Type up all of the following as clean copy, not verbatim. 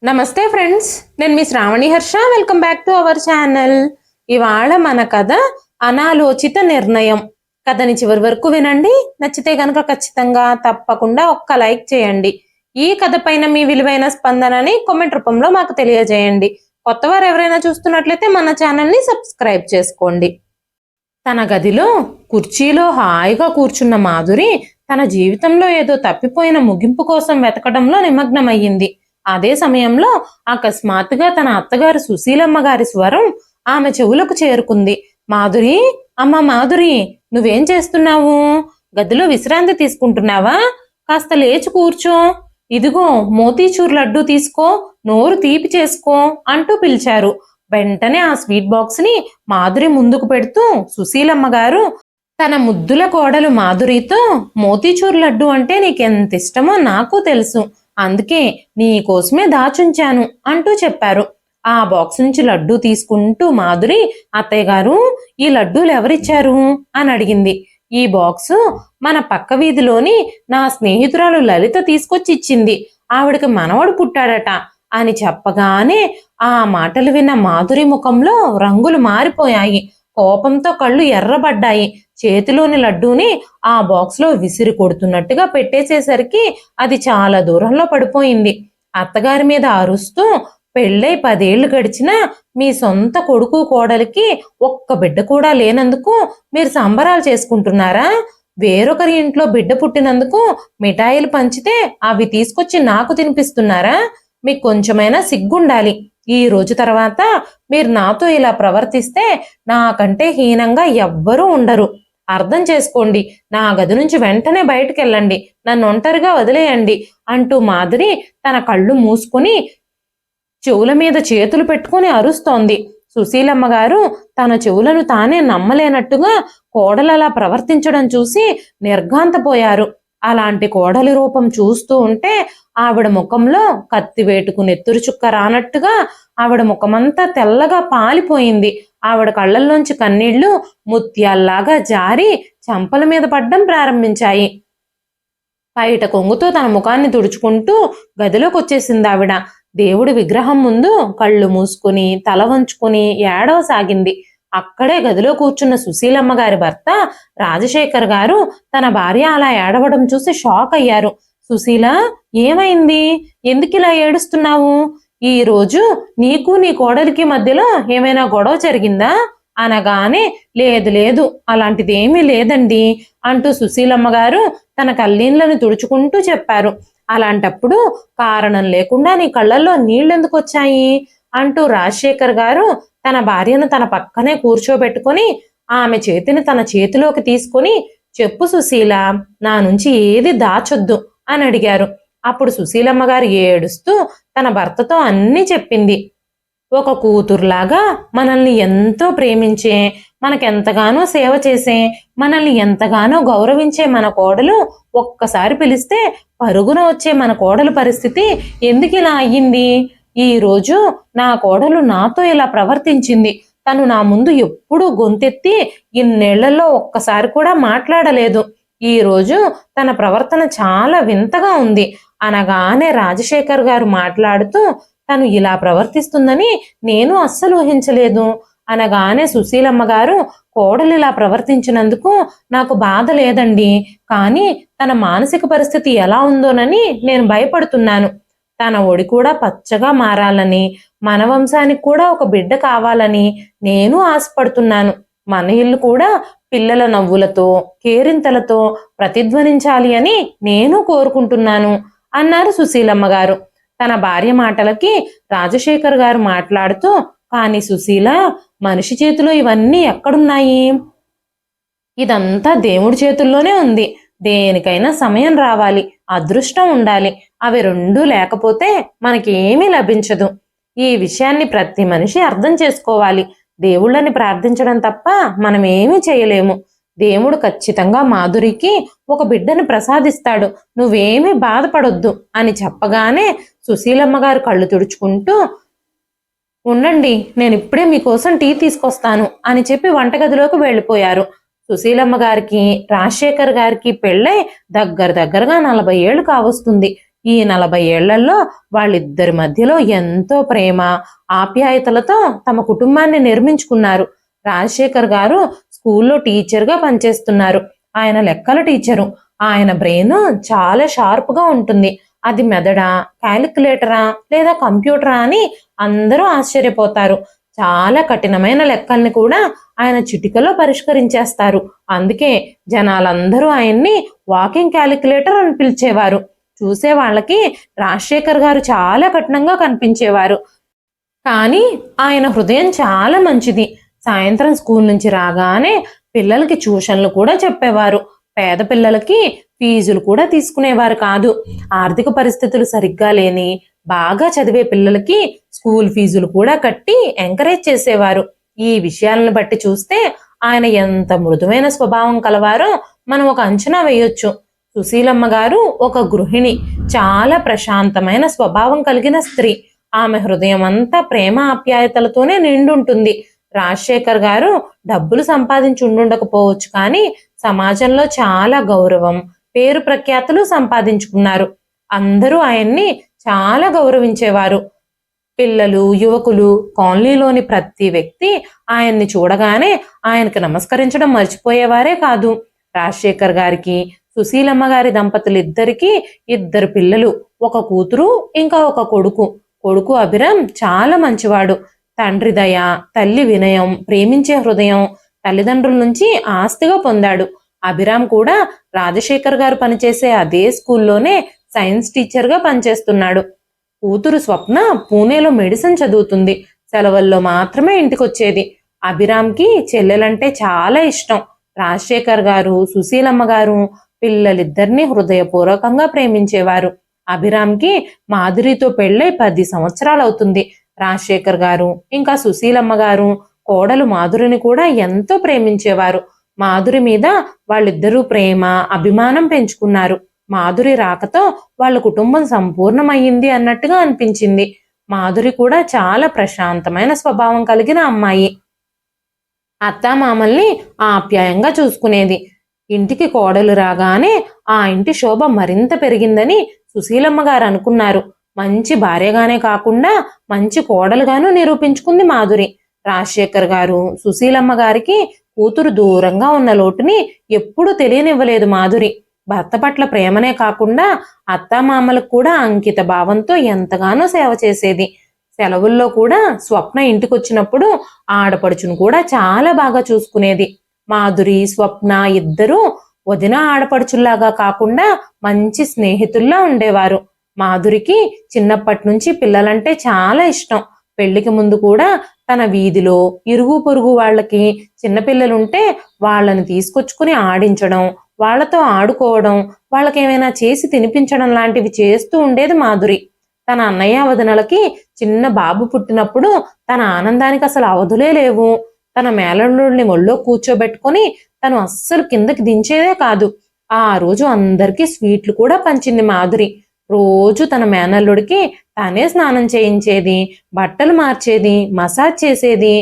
నమస్తే ఫ్రెండ్స్, నేను మీ Sravani Harsha. Welcome back to our channel. ఇవాళ మన కథ అనాలోచిత నిర్ణయం. కథని చివరి వరకు వినండి. నచ్చితే కనుక ఖచ్చితంగా తప్పకుండా ఒక్క లైక్ చేయండి. ఈ కథ పైన మీ విలువైన స్పందనని కామెంట్ రూపంలో మాకు తెలియజేయండి. కొత్తవారు ఎవరైనా చూస్తున్నట్లయితే మన ఛానల్ని సబ్స్క్రైబ్ చేసుకోండి. తన గదిలో కుర్చీలో హాయిగా కూర్చున్న మాధురి తన జీవితంలో ఏదో తప్పిపోయిన ముగింపు కోసం వెతకడంలో నిమగ్నమయ్యింది. అదే సమయంలో అకస్మాత్తుగా తన అత్తగారు సుశీలమ్మ గారి స్వరం ఆమె చెవులకు చేరుకుంది. మాధురి, అమ్మ మాధురి, నువ్వేం చేస్తున్నావు? గదిలో విశ్రాంతి తీసుకుంటున్నావా? కాస్త లేచి కూర్చో. ఇదిగో మోతీచూర్ లడ్డు తీసుకో, నోరు తీపి చేసుకో అంటూ పిలిచారు. వెంటనే ఆ స్వీట్ బాక్స్ ని మాధురి ముందుకు పెడుతూ సుశీలమ్మ గారు తన ముద్దుల కోడలు మాధురితో, మోతీచూర్ లడ్డు అంటే నీకెంత ఇష్టమో నాకు తెలుసు, అందుకే నీకోసమే దాచుంచాను అంటూ చెప్పారు. ఆ బాక్స్ నుంచి లడ్డూ తీసుకుంటూ మాధురి, అత్తయ్య గారు, ఈ లడ్డూలు ఎవరిచ్చారు అని అడిగింది. ఈ బాక్సు మన పక్క వీధిలోని నా స్నేహితురాలు లలిత తీసుకొచ్చి ఇచ్చింది. ఆవిడకి మనవడు పుట్టాడట అని చెప్పగానే ఆ మాటలు విన్న మాధురి ముఖంలో రంగులు మారిపోయాయి. కోపంతో కళ్ళు ఎర్రబడ్డాయి. చేతిలోని లడ్డూని ఆ బాక్స్ లో విసిరి కొడుతున్నట్టుగా పెట్టేసేసరికి అది చాలా దూరంలో పడిపోయింది. అత్తగారి మీద అరుస్తూ, పెళ్ళై 10 ఏళ్లు గడిచినా మీ సొంత కొడుకు కోడలికి ఒక్క బిడ్డ కూడా లేనందుకు మీరు సంబరాలు చేసుకుంటున్నారా? వేరొకరి ఇంట్లో బిడ్డ పుట్టినందుకు మిఠాయిలు పంచితే అవి తీసుకొచ్చి నాకు తినిపిస్తున్నారా? మీకు కొంచెమైనా సిగ్గుండాలి. ఈ రోజు తర్వాత మీరు నాతో ఇలా ప్రవర్తిస్తే నాకంటే హీనంగా ఎవ్వరూ ఉండరు. అర్థం చేసుకోండి. నా గది నుంచి వెంటనే బయటకు వెళ్ళండి. నన్ను ఒంటరిగా వదిలేయండి అంటూ మాధురి తన కళ్ళు మూసుకుని చెవుల మీద చేతులు పెట్టుకుని అరుస్తోంది. సుశీలమ్మ గారు తన చెవులను తానే నమ్మలేనట్టుగా కోడలలా ప్రవర్తించడం చూసి నిర్ఘాంతపోయారు. అలాంటి కోడలి రూపం చూస్తూ ఉంటే ఆవిడ ముఖంలో కత్తివేటుకు నెత్తురు చుక్క రానట్టుగా ఆవిడ ముఖమంతా తెల్లగా పాలిపోయింది. ఆవిడ కళ్ళల్లోంచి కన్నీళ్లు ముత్యాల్లాగా జారి చెంపల మీద పడ్డం ప్రారంభించాయి. బయట కొంగుతో తన ముఖాన్ని తుడుచుకుంటూ గదిలోకి వచ్చేసింది ఆవిడ. దేవుడి విగ్రహం ముందు కళ్ళు మూసుకుని తల వంచుకుని ఏడవసాగింది. అక్కడే గదిలో కూర్చున్న సుశీలమ్మ గారి భర్త రాజశేఖర్ గారు తన భార్య అలా ఏడవడం చూసి షాక్ అయ్యారు. సుశీల, ఏమైంది? ఎందుకిలా ఏడుస్తున్నావు? ఈ రోజు నీకు నీ కోడలికి మధ్యలో ఏమైనా గొడవ జరిగిందా అనగానే, లేదు లేదు, అలాంటిదేమీ లేదండి అంటూ సుశీలమ్మ గారు తన కళ్ళీళ్లను తుడుచుకుంటూ చెప్పారు. అలాంటప్పుడు కారణం లేకుండా నీ కళ్ళల్లో నీళ్ళెందుకు వచ్చాయి అంటూ రాజశేఖర్ గారు తన భార్యను తన పక్కనే కూర్చోబెట్టుకుని ఆమె చేతిని తన చేతిలోకి తీసుకుని, చెప్పు సుశీల, నా నుంచి ఏది దాచొద్దు అని అడిగారు. అప్పుడు సుశీలమ్మ గారు ఏడుస్తూ తన భర్తతో అన్నీ చెప్పింది. ఒక కూతురులాగా మనల్ని ఎంతో ప్రేమించే, మనకెంతగానో సేవ చేసే, మనల్ని ఎంతగానో గౌరవించే మన కోడలు ఒక్కసారి పిలిస్తే పరుగున వచ్చే మన కోడలు పరిస్థితి ఎందుకు ఇలా అయ్యింది? ఈ రోజు నా కోడలు నాతో ఇలా ప్రవర్తించింది. తను నా ముందు ఎప్పుడూ గొంతెత్తి ఇన్నేళ్లలో ఒక్కసారి కూడా మాట్లాడలేదు. ఈ రోజు తన ప్రవర్తన చాలా వింతగా ఉంది అనగానే రాజశేఖర్ గారు మాట్లాడుతూ, తను ఇలా ప్రవర్తిస్తుందని నేను అస్సలు ఊహించలేదు అనగానే సుశీలమ్మ గారు, కోడలు ఇలా ప్రవర్తించినందుకు నాకు బాధ లేదండి, కానీ తన మానసిక పరిస్థితి ఎలా ఉందోనని నేను భయపడుతున్నాను. తన ఒడి కూడా పచ్చగా మారాలని, మన వంశానికి కూడా ఒక బిడ్డ కావాలని నేను ఆశపడుతున్నాను. మన ఇల్లు కూడా పిల్లల నవ్వులతో కేరింతలతో ప్రతిధ్వనించాలి అని నేను కోరుకుంటున్నాను అన్నారు సుశీలమ్మ గారు. తన భార్య మాటలకి రాజశేఖర్ గారు మాట్లాడుతూ, కానీ సుశీల, మనిషి చేతిలో ఇవన్నీ ఎక్కడున్నాయి? ఇదంతా దేవుడి చేతుల్లోనే ఉంది. దేనికైనా సమయం రావాలి, అదృష్టం ఉండాలి. అవి రెండూ లేకపోతే మనకేమీ లభించదు. ఈ విషయాన్ని ప్రతి మనిషి అర్థం చేసుకోవాలి. దేవుళ్ళని ప్రార్థించడం తప్ప మనం ఏమీ చేయలేము. దేవుడు ఖచ్చితంగా మాధురికి ఒక బిడ్డని ప్రసాదిస్తాడు, నువ్వేమీ బాధపడొద్దు అని చెప్పగానే సుశీలమ్మ గారు కళ్ళు తుడుచుకుంటూ, ఉండండి, నేను ఇప్పుడే మీకోసం టీ తీసుకొస్తాను అని చెప్పి వంటగదిలోకి వెళ్ళిపోయారు. సుశీలమ్మ గారికి రాజశేఖర్ గారికి పెళ్ళై దగ్గరగా 40 ఏళ్లు కావస్తుంది. ఈ 40 ఏళ్లలో వాళ్ళిద్దరి మధ్యలో ఎంతో ప్రేమ ఆప్యాయతలతో తమ కుటుంబాన్ని నిర్మించుకున్నారు. రాజశేఖర్ గారు స్కూల్లో టీచర్గా పనిచేస్తున్నారు. ఆయన లెక్కల టీచరు. ఆయన బ్రెయిన్ చాలా షార్ప్గా ఉంటుంది. అది మెదడా, క్యాలిక్యులేటరా లేదా కంప్యూటరా అని అందరూ ఆశ్చర్యపోతారు. చాలా కఠినమైన లెక్కల్ని కూడా ఆయన చిటికలో పరిష్కరించేస్తారు. అందుకే జనాలందరూ ఆయన్ని వాకింగ్ క్యాలిక్యులేటర్ అని పిలిచేవారు. చూసే వాళ్ళకి రాజశేఖర్ గారు చాలా కఠినంగా కనిపించేవారు. కానీ ఆయన హృదయం చాలా మంచిది. సాయంత్రం స్కూల్ నుంచి రాగానే పిల్లలకి ట్యూషన్లు కూడా చెప్పేవారు. పేద పిల్లలకి ఫీజులు కూడా తీసుకునేవారు కాదు. ఆర్థిక పరిస్థితులు సరిగ్గా లేని బాగా చదివే పిల్లలకి స్కూల్ ఫీజులు కూడా కట్టి ఎంకరేజ్ చేసేవారు. ఈ విషయాలను బట్టి చూస్తే ఆయన ఎంత మృదువైన స్వభావం కలవారో మనం ఒక అంచనా వేయొచ్చు. సుశీలమ్మ గారు ఒక గృహిణి. చాలా ప్రశాంతమైన స్వభావం కలిగిన స్త్రీ. ఆమె హృదయం అంతా ప్రేమ ఆప్యాయతలతోనే నిండుంటుంది. రాజశేఖర్ గారు డబ్బులు సంపాదించి ఉండుండకపోవచ్చు, కానీ సమాజంలో చాలా గౌరవం, పేరు ప్రఖ్యాతులు సంపాదించుకున్నారు. అందరూ ఆయన్ని చాలా గౌరవించేవారు. పిల్లలు, యువకులు, కాలనీలోని ప్రతి వ్యక్తి ఆయన్ని చూడగానే ఆయనకు నమస్కరించడం మర్చిపోయేవారే కాదు. రాజశేఖర్ గారికి, సుశీలమ్మ గారి దంపతులిద్దరికీ 2 పిల్లలు, ఒక కూతురు ఇంకా ఒక కొడుకు. కొడుకు అభిరామ్ చాలా మంచివాడు. తండ్రి దయ, తల్లి వినయం, ప్రేమించే హృదయం తల్లిదండ్రుల నుంచి ఆస్తిగా పొందాడు. అభిరామ్ కూడా రాజశేఖర్ గారు పనిచేసే అదే స్కూల్లోనే సైన్స్ టీచర్గా పనిచేస్తున్నాడు. కూతురు స్వప్న పూణేలో మెడిసిన్ చదువుతుంది. సెలవుల్లో మాత్రమే ఇంటికొచ్చేది. అభిరామ్కి చెల్లెలంటే చాలా ఇష్టం. రాజశేఖర్ గారు, సుశీలమ్మ గారు పిల్లలిద్దరినీ హృదయపూర్వకంగా ప్రేమించేవారు. అభిరామ్కి మాధురితో పెళ్ళై 10 సంవత్సరాలు అవుతుంది. రాజశేఖర్ గారు ఇంకా సుశీలమ్మ గారు కోడలు మాధురిని కూడా ఎంతో ప్రేమించేవారు. మాధురి మీద వాళ్ళిద్దరూ ప్రేమ, అభిమానం పెంచుకున్నారు. మాధురి రాకతో వాళ్ళ కుటుంబం సంపూర్ణమయ్యింది అన్నట్టుగా అనిపించింది. మాధురి కూడా చాలా ప్రశాంతమైన స్వభావం కలిగిన అమ్మాయి. అత్తామామల్ని ఆప్యాయంగా చూసుకునేది. ఇంటికి కోడలు రాగానే ఆ ఇంటి శోభ మరింత పెరిగిందని సుశీలమ్మ గారు అనుకున్నారు. మంచి భార్యగానే కాకుండా మంచి కోడలుగాను నిరూపించుకుంది మాధురి. రాజశేఖర్ గారు, సుశీలమ్మ గారికి కూతురు దూరంగా ఉన్న లోటుని ఎప్పుడూ తెలియనివ్వలేదు మాధురి. భర్త పట్ల ప్రేమనే కాకుండా అత్తామామలకు కూడా అంకిత భావంతో ఎంతగానో సేవ చేసేది. సెలవుల్లో కూడా స్వప్న ఇంటికొచ్చినప్పుడు ఆడపడుచును కూడా చాలా బాగా చూసుకునేది. మాధురి, స్వప్న ఇద్దరూ వదిన ఆడపడుచుల్లాగా కాకుండా మంచి స్నేహితుల్లా ఉండేవారు. మాధురికి చిన్నప్పటి నుంచి పిల్లలంటే చాలా ఇష్టం. పెళ్లికి ముందు కూడా తన వీధిలో ఇరుగు పొరుగు వాళ్ళకి చిన్నపిల్లలుంటే వాళ్ళని తీసుకొచ్చుకుని ఆడించడం, వాళ్లతో ఆడుకోవడం, వాళ్ళకేమైనా చేసి తినిపించడం లాంటివి చేస్తూ ఉండేది మాధురి. తన అన్నయ్య వదినలకి చిన్న బాబు పుట్టినప్పుడు తన ఆనందానికి అసలు అవధులే లేవు. తన మేనల్లుడిని ఒళ్ళో కూర్చోబెట్టుకొని తను అస్సలు కిందకి దించేదే కాదు. ఆ రోజు అందరికీ స్వీట్లు కూడా పంచింది మాధురి. రోజు తన మేనల్లుడికి తానే స్నానం చేయించేది, బట్టలు మార్చేది, మసాజ్ చేసేది,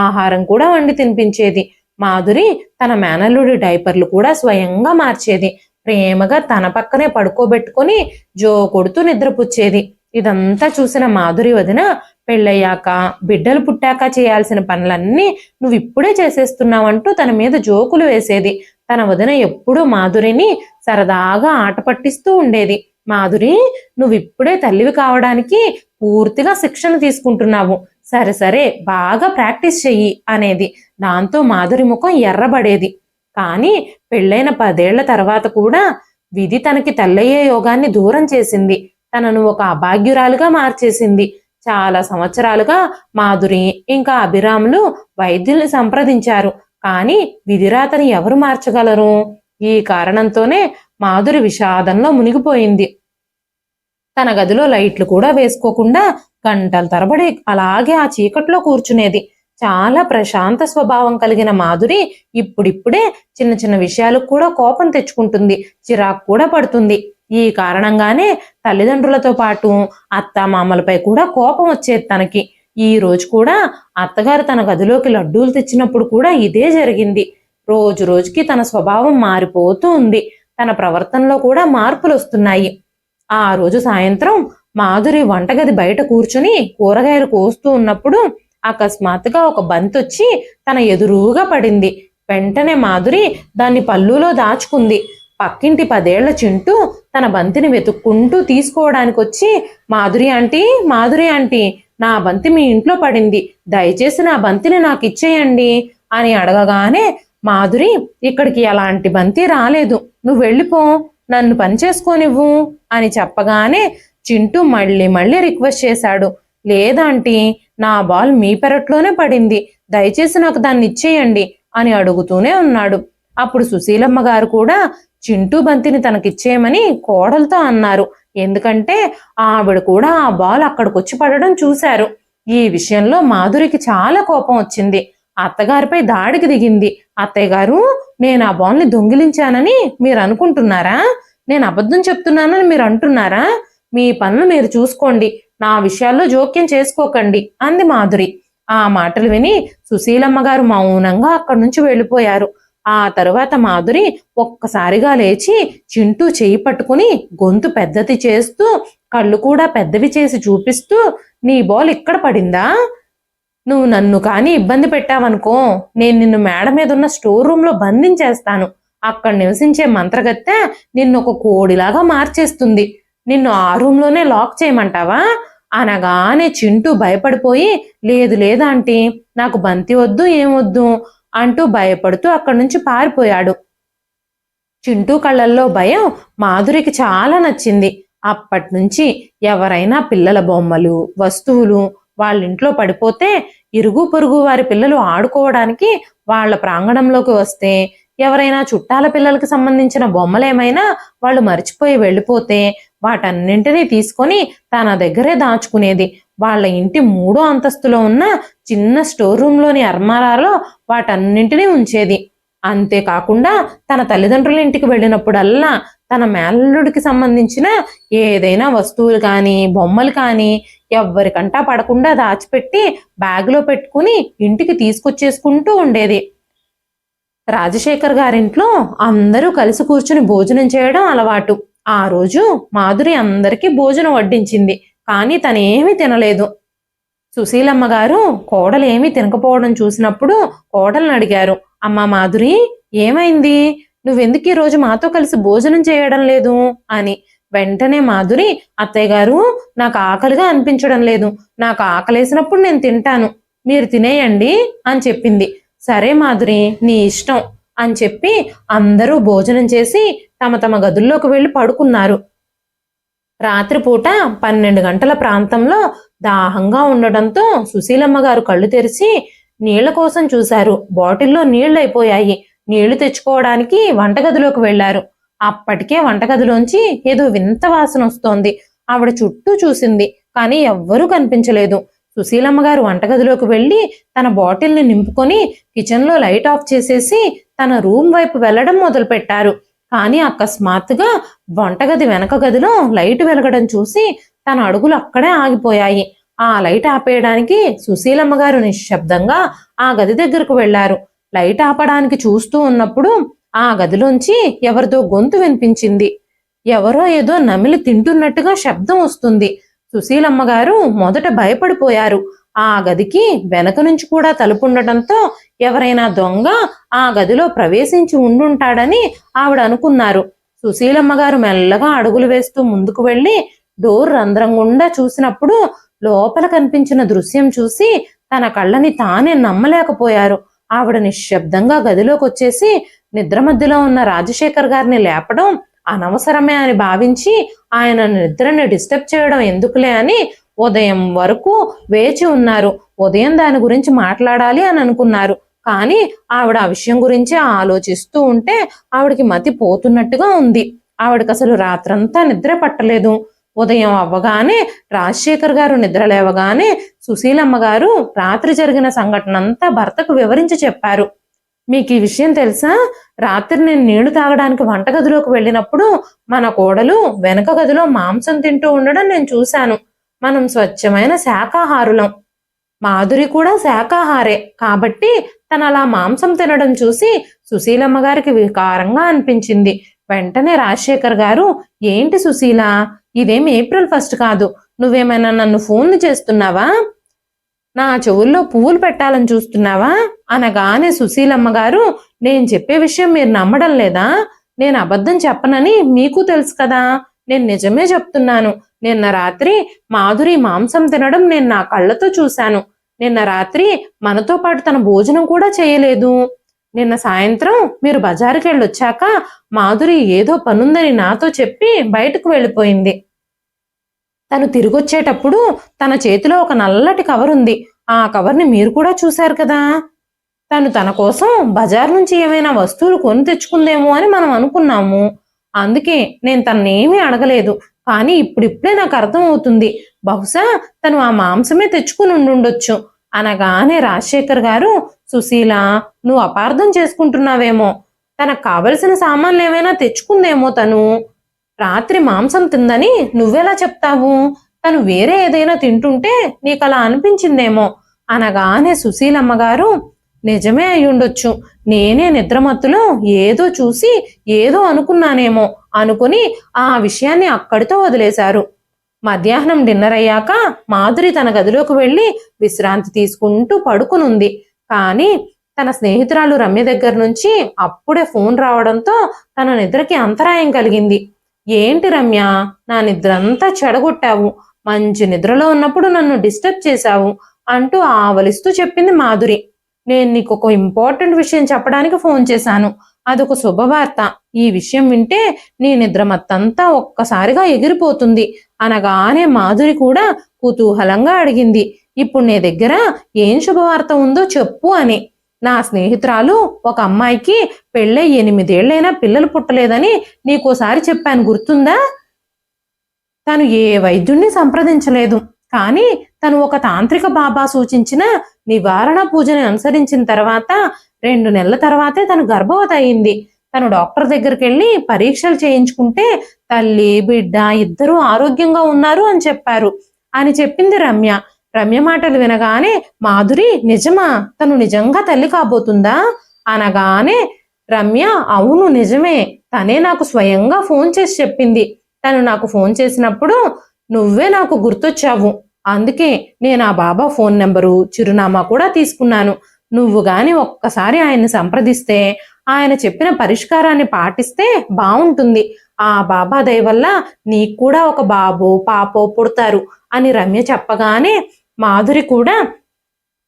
ఆహారం కూడా వండి తినిపించేది. మాధురి తన మేనల్లుడి డైపర్లు కూడా స్వయంగా మార్చేది. ప్రేమగా తన పక్కనే పడుకోబెట్టుకొని జో కొడుతూ నిద్రపుచ్చేది. ఇదంతా చూసిన మాధురి వదిన పెళ్ళయ్యాక, బిడ్డలు పుట్టాక చేయాల్సిన పనులన్నీ నువ్వు ఇప్పుడే చేసేస్తున్నావంటూ తన మీద జోకులు వేసేది. తన వదిన ఎప్పుడూ మాధురిని సరదాగా ఆట పట్టిస్తూ ఉండేది. మాధురి, నువ్వు ఇప్పుడే తల్లివి కావడానికి పూర్తిగా శిక్షణ తీసుకుంటున్నావు, సరే సరే బాగా ప్రాక్టీస్ చెయ్యి అనేది. దాంతో మాధురి ముఖం ఎర్రబడేది. కానీ పెళ్ళైన 10 ఏళ్ల తర్వాత కూడా విధి తనకి తల్లయ్యే యోగాన్ని దూరం చేసింది. తనను ఒక అభాగ్యురాలుగా మార్చేసింది. చాలా సంవత్సరాలుగా మాధురి ఇంకా అభిరాములు వైద్యుల్ని సంప్రదించారు. కానీ విధిరాతని ఎవరు మార్చగలరు? ఈ కారణంతోనే మాధురి విషాదంలో మునిగిపోయింది. తన గదిలో లైట్లు కూడా వేసుకోకుండా గంటల తరబడి అలాగే ఆ చీకట్లో కూర్చునేది. చాలా ప్రశాంత స్వభావం కలిగిన మాధురి ఇప్పుడిప్పుడే చిన్న చిన్న విషయాలకు కూడా కోపం తెచ్చుకుంటుంది, చిరాకు కూడా పడుతుంది. ఈ కారణంగానే తల్లిదండ్రులతో పాటు అత్తామామలపై కూడా కోపం వచ్చేది తనకి. ఈ రోజు కూడా అత్తగారు తన గదిలోకి లడ్డూలు తెచ్చినప్పుడు కూడా ఇదే జరిగింది. రోజు రోజుకి తన స్వభావం మారిపోతూ ఉంది. తన ప్రవర్తనలో కూడా మార్పులు వస్తున్నాయి. ఆ రోజు సాయంత్రం మాధురి వంటగది బయట కూర్చుని కూరగాయలు కోస్తూ ఉన్నప్పుడు అకస్మాత్తుగా ఒక బంతి వచ్చి తన ఎదురుగా పడింది. వెంటనే మాధురి దాన్ని పళ్ళులో దాచుకుంది. పక్కింటి 10 ఏళ్ల చింటూ తన బంతిని వెతుక్కుంటూ తీసుకోవడానికి వచ్చి, మాధురి ఆంటీ, నా బంతి మీ ఇంట్లో పడింది, దయచేసి నా బంతిని నాకు ఇచ్చేయండి అని అడగగానే, మాధురి, ఇక్కడికి ఎలాంటి బంతి రాలేదు, నువ్వు వెళ్ళిపో, నన్ను పని చేసుకోనివ్వు అని చెప్పగానే చింటూ మళ్ళీ మళ్ళీ రిక్వెస్ట్ చేశాడు. లేదాంటీ, నా బాల్ మీ పెరట్లోనే పడింది, దయచేసి నాకు దాన్ని ఇచ్చేయండి అని అడుగుతూనే ఉన్నాడు. అప్పుడు సుశీలమ్మ గారు కూడా చింటూ బంతిని తనకిచ్చేయమని కోడలతో అన్నారు. ఎందుకంటే ఆవిడ కూడా ఆ బాల్ అక్కడికొచ్చి పడడం చూశారు. ఈ విషయంలో మాధురికి చాలా కోపం వచ్చింది. అత్తగారిపై దాడికి దిగింది. అత్తయ్య గారు, నేను ఆ బాల్ని దొంగిలించానని మీరు అనుకుంటున్నారా? నేను అబద్ధం చెప్తున్నానని మీరు అంటున్నారా? మీ పనులు మీరు చూసుకోండి, నా విషయాల్లో జోక్యం చేసుకోకండి అంది మాధురి. ఆ మాటలు విని సుశీలమ్మ గారు మౌనంగా అక్కడి నుంచి వెళ్ళిపోయారు. ఆ తరువాత మాధురి ఒక్కసారిగా లేచి చింటూ చేయి పట్టుకుని గొంతు పెద్దది చేస్తూ, కళ్ళు కూడా పెద్దవి చేసి చూపిస్తూ, నీ బాల్ ఇక్కడ పడిందా? నువ్వు నన్ను కానీ ఇబ్బంది పెట్టావనుకో, నేను నిన్ను మేడ మీద ఉన్న స్టోర్ రూమ్ లో బంధించేస్తాను. అక్కడ నివసించే మంత్రగత్తె నిన్ను ఒక కోడిలాగా మార్చేస్తుంది. నిన్ను ఆ రూమ్ లోనే లాక్ చేయమంటావా అనగానే చింటూ భయపడిపోయి, లేదు లేదాంటీ, నాకు బంతి వద్దు ఏమొద్దు అంటూ భయపడుతూ అక్కడి నుంచి పారిపోయాడు. చింటూ కళ్ళల్లో భయం మాధురికి చాలా నచ్చింది. అప్పటి నుంచి ఎవరైనా పిల్లల బొమ్మలు, వస్తువులు వాళ్ళింట్లో పడిపోతే, ఇరుగు పొరుగు వారి పిల్లలు ఆడుకోవడానికి వాళ్ళ ప్రాంగణంలోకి వస్తే, ఎవరైనా చుట్టాల పిల్లలకి సంబంధించిన బొమ్మలేమైనా వాళ్ళు మర్చిపోయి వెళ్ళిపోతే వాటన్నింటినీ తీసుకొని తన దగ్గరే దాచుకునేది. వాళ్ళ ఇంటి 3వ అంతస్తులో ఉన్న చిన్న స్టోర్ రూమ్లోని అర్మారాలో వాటన్నింటినీ ఉంచేది. అంతేకాకుండా తన తల్లిదండ్రుల ఇంటికి వెళ్ళినప్పుడల్లా తన మేనల్లుడికి సంబంధించిన ఏదైనా వస్తువులు కానీ బొమ్మలు కానీ ఎవ్వరికంటా పడకుండా దాచిపెట్టి బ్యాగులో పెట్టుకుని ఇంటికి తీసుకొచ్చేసుకుంటూ ఉండేది. రాజశేఖర్ గారింట్లో అందరూ కలిసి కూర్చుని భోజనం చేయడం అలవాటు. ఆ రోజు మాధురి అందరికీ భోజనం వడ్డించింది. కానీ తనేమీ తినలేదు. సుశీలమ్మ గారు కోడలు ఏమీ తినకపోవడం చూసినప్పుడు కోడలను అడిగారు, అమ్మా మాధురి, ఏమైంది, నువ్వెందుకు ఈరోజు మాతో కలిసి భోజనం చేయడం లేదు అని. వెంటనే మాధురి, అత్తయ్య గారు, నాకు ఆకలిగా అనిపించడం లేదు, నాకు ఆకలేసినప్పుడు నేను తింటాను, మీరు తినేయండి అని చెప్పింది. సరే మాధురి, నీ ఇష్టం అని చెప్పి అందరూ భోజనం చేసి తమ తమ గదుల్లోకి వెళ్ళి పడుకున్నారు. రాత్రిపూట 12 గంటల ప్రాంతంలో దాహంగా ఉండడంతో సుశీలమ్మ గారు కళ్ళు తెరిచి నీళ్ల కోసం చూశారు. బాటిల్లో నీళ్లు అయిపోయాయి. నీళ్లు తెచ్చుకోవడానికి వంటగదిలోకి వెళ్లారు. అప్పటికే వంటగదిలోంచి ఏదో వింత వాసన వస్తోంది. ఆవిడ చుట్టూ చూసింది, కానీ ఎవ్వరూ కనిపించలేదు. సుశీలమ్మ గారు వంటగదిలోకి వెళ్ళి తన బాటిల్ని నింపుకొని కిచెన్లో లైట్ ఆఫ్ చేసేసి తన రూమ్ వైపు వెళ్లడం మొదలుపెట్టారు. కానీ అకస్మాత్తుగా వంటగది వెనక గదిలో లైట్ వెలగడం చూసి తన అడుగులు అక్కడే ఆగిపోయాయి. ఆ లైట్ ఆపేయడానికి సుశీలమ్మ గారు నిశ్శబ్దంగా ఆ గది దగ్గరకు వెళ్లారు. లైట్ ఆపడానికి చూస్తూ ఉన్నప్పుడు ఆ గదిలోంచి ఎవరిదో గొంతు వినిపించింది. ఎవరో ఏదో నమిలి తింటున్నట్టుగా శబ్దం వస్తుంది. సుశీలమ్మ గారు మొదట భయపడిపోయారు. ఆ గదికి వెనక నుంచి కూడా తలుపుండటంతో ఎవరైనా దొంగ ఆ గదిలో ప్రవేశించి ఉండుంటాడని ఆవిడ అనుకున్నారు. సుశీలమ్మ గారు మెల్లగా అడుగులు వేస్తూ ముందుకు వెళ్లి డోర్ రంధ్రం గుండా చూసినప్పుడు లోపల కనిపించిన దృశ్యం చూసి తన కళ్ళని తానే నమ్మలేకపోయారు. ఆవిడ నిశ్శబ్దంగా గదిలోకి వచ్చేసి నిద్ర మధ్యలో ఉన్న రాజశేఖర్ గారిని లేపడం అనవసరమే అని భావించి ఆయన నిద్రని డిస్టర్బ్ చేయడం ఎందుకులే అని ఉదయం వరకు వేచి ఉన్నారు. ఉదయం దాని గురించి మాట్లాడాలి అని అనుకున్నారు. కానీ ఆవిడ ఆ విషయం గురించి ఆలోచిస్తూ ఉంటే ఆవిడకి మతి పోతున్నట్టుగా ఉంది. ఆవిడకి అసలు రాత్రంతా నిద్ర పట్టలేదు. ఉదయం అవ్వగానే రాజశేఖర్ గారు నిద్ర లేవగానే సుశీలమ్మ గారు రాత్రి జరిగిన సంఘటన అంతా భర్తకు వివరించి చెప్పారు. మీకు ఈ విషయం తెలుసా, రాత్రి నేను నీళ్లు తాగడానికి వంటగదిలోకి వెళ్ళినప్పుడు మన కోడలు వెనక గదిలో మాంసం తింటూ ఉండడం నేను చూశాను. మనం స్వచ్ఛమైన శాకాహారులం. మాధురి కూడా శాకాహారే కాబట్టి తన అలా మాంసం తినడం చూసి సుశీలమ్మ గారికి వికారంగా అనిపించింది. వెంటనే రాజశేఖర్ గారు, ఏంటి సుశీల, ఇదేం ఏప్రిల్ 1 కాదు. నువ్వేమైనా నన్ను ఫోన్లు చేస్తున్నావా? నా చెవుల్లో పువ్వులు పెట్టాలని చూస్తున్నావా? అనగానే సుశీలమ్మ గారు, నేను చెప్పే విషయం మీరు నమ్మడం లేదా? నేను అబద్ధం చెప్పనని మీకు తెలుసు కదా, నేను నిజమే చెప్తున్నాను. నిన్న రాత్రి మాధురి మాంసం తినడం నేను నా కళ్ళతో చూశాను. నిన్న రాత్రి మనతో పాటు తన భోజనం కూడా చేయలేదు. నిన్న సాయంత్రం మీరు బజారుకి వెళ్ళొచ్చాక మాధురి ఏదో పనుందని నాతో చెప్పి బయటకు వెళ్ళిపోయింది. తను తిరిగొచ్చేటప్పుడు తన చేతిలో ఒక నల్లటి కవర్ ఉంది. ఆ కవర్ని మీరు కూడా చూశారు కదా. తను తన కోసం బజార్ నుంచి ఏమైనా వస్తువులు కొని తెచ్చుకుందేమో అని మనం అనుకున్నాము. అందుకే నేను తన్నేమీ అడగలేదు. కానీ ఇప్పుడిప్పుడే నాకు అర్థం అవుతుంది, బహుశా తను ఆ మాంసమే తెచ్చుకుని ఉండుండొచ్చు. అనగానే రాజశేఖర్ గారు, సుశీల, నువ్వు అపార్థం చేసుకుంటున్నావేమో. తనకు కావలసిన సామాన్లు ఏమైనా తెచ్చుకుందేమో. తను రాత్రి మాంసం తిందని నువ్వెలా చెప్తావు? తను వేరే ఏదైనా తింటుంటే నీకు అలా అనిపించిందేమో. అనగానే సుశీలమ్మ గారు, నిజమే అయ్యుండొచ్చు. నేనే నిద్రమత్తులో ఏదో చూసి ఏదో అనుకున్నానేమో అనుకుని ఆ విషయాన్ని అక్కడితో వదిలేశారు. మధ్యాహ్నం డిన్నర్ అయ్యాక మాధురి తన గదిలోకి వెళ్ళి విశ్రాంతి తీసుకుంటూ పడుకునుంది. కానీ తన స్నేహితురాలు రమ్య దగ్గర నుంచి అప్పుడే ఫోన్ రావడంతో తన నిద్రకి అంతరాయం కలిగింది. ఏంటి రమ్య, నా నిద్రంతా చెడగొట్టావు. మంచి నిద్రలో ఉన్నప్పుడు నన్ను డిస్టర్బ్ చేశావు అంటూ ఆవలిస్తూ చెప్పింది మాధురి. నేను నీకు ఒక ఇంపార్టెంట్ విషయం చెప్పడానికి ఫోన్ చేశాను. అదొక శుభవార్త. ఈ విషయం వింటే నీ నిద్ర మత్తంతా ఒక్కసారిగా ఎగిరిపోతుంది. అనగానే మాధురి కూడా కుతూహలంగా అడిగింది, ఇప్పుడు నీ దగ్గర ఏం శుభవార్త ఉందో చెప్పు అని. నా స్నేహితురాలు ఒక అమ్మాయికి పెళ్ళై 8 ఏళ్లైనా పిల్లలు పుట్టలేదని నీకోసారి చెప్పాను, గుర్తుందా? తను ఏ వైద్యుణ్ణి సంప్రదించలేదు. కానీ తను ఒక తాంత్రిక బాబా సూచించిన నివారణ పూజని అనుసరించిన తర్వాత 2 నెలల తర్వాతే తను గర్భవతి అయింది. తను డాక్టర్ దగ్గరికి వెళ్ళి పరీక్షలు చేయించుకుంటే తల్లి బిడ్డ ఇద్దరూ ఆరోగ్యంగా ఉన్నారు అని చెప్పారు అని చెప్పింది రమ్య. రమ్య మాటలు వినగానే మాధురి, నిజమా? తను నిజంగా తల్లి కాబోతుందా? అనగానే రమ్య, అవును నిజమే. తనే నాకు స్వయంగా ఫోన్ చేసి చెప్పింది. తను నాకు ఫోన్ చేసినప్పుడు నువ్వే నాకు గుర్తొచ్చావు. అందుకే నేను ఆ బాబా ఫోన్ నెంబరు చిరునామా కూడా తీసుకున్నాను. నువ్వు గాని ఒక్కసారి ఆయన్ని సంప్రదిస్తే, ఆయన చెప్పిన పరిష్కారాన్ని పాటిస్తే బాగుంటుంది. ఆ బాబా దయ వల్ల నీకు కూడా ఒక బాబో పాపో పుడతారు అని రమ్య చెప్పగానే మాధురి కూడా,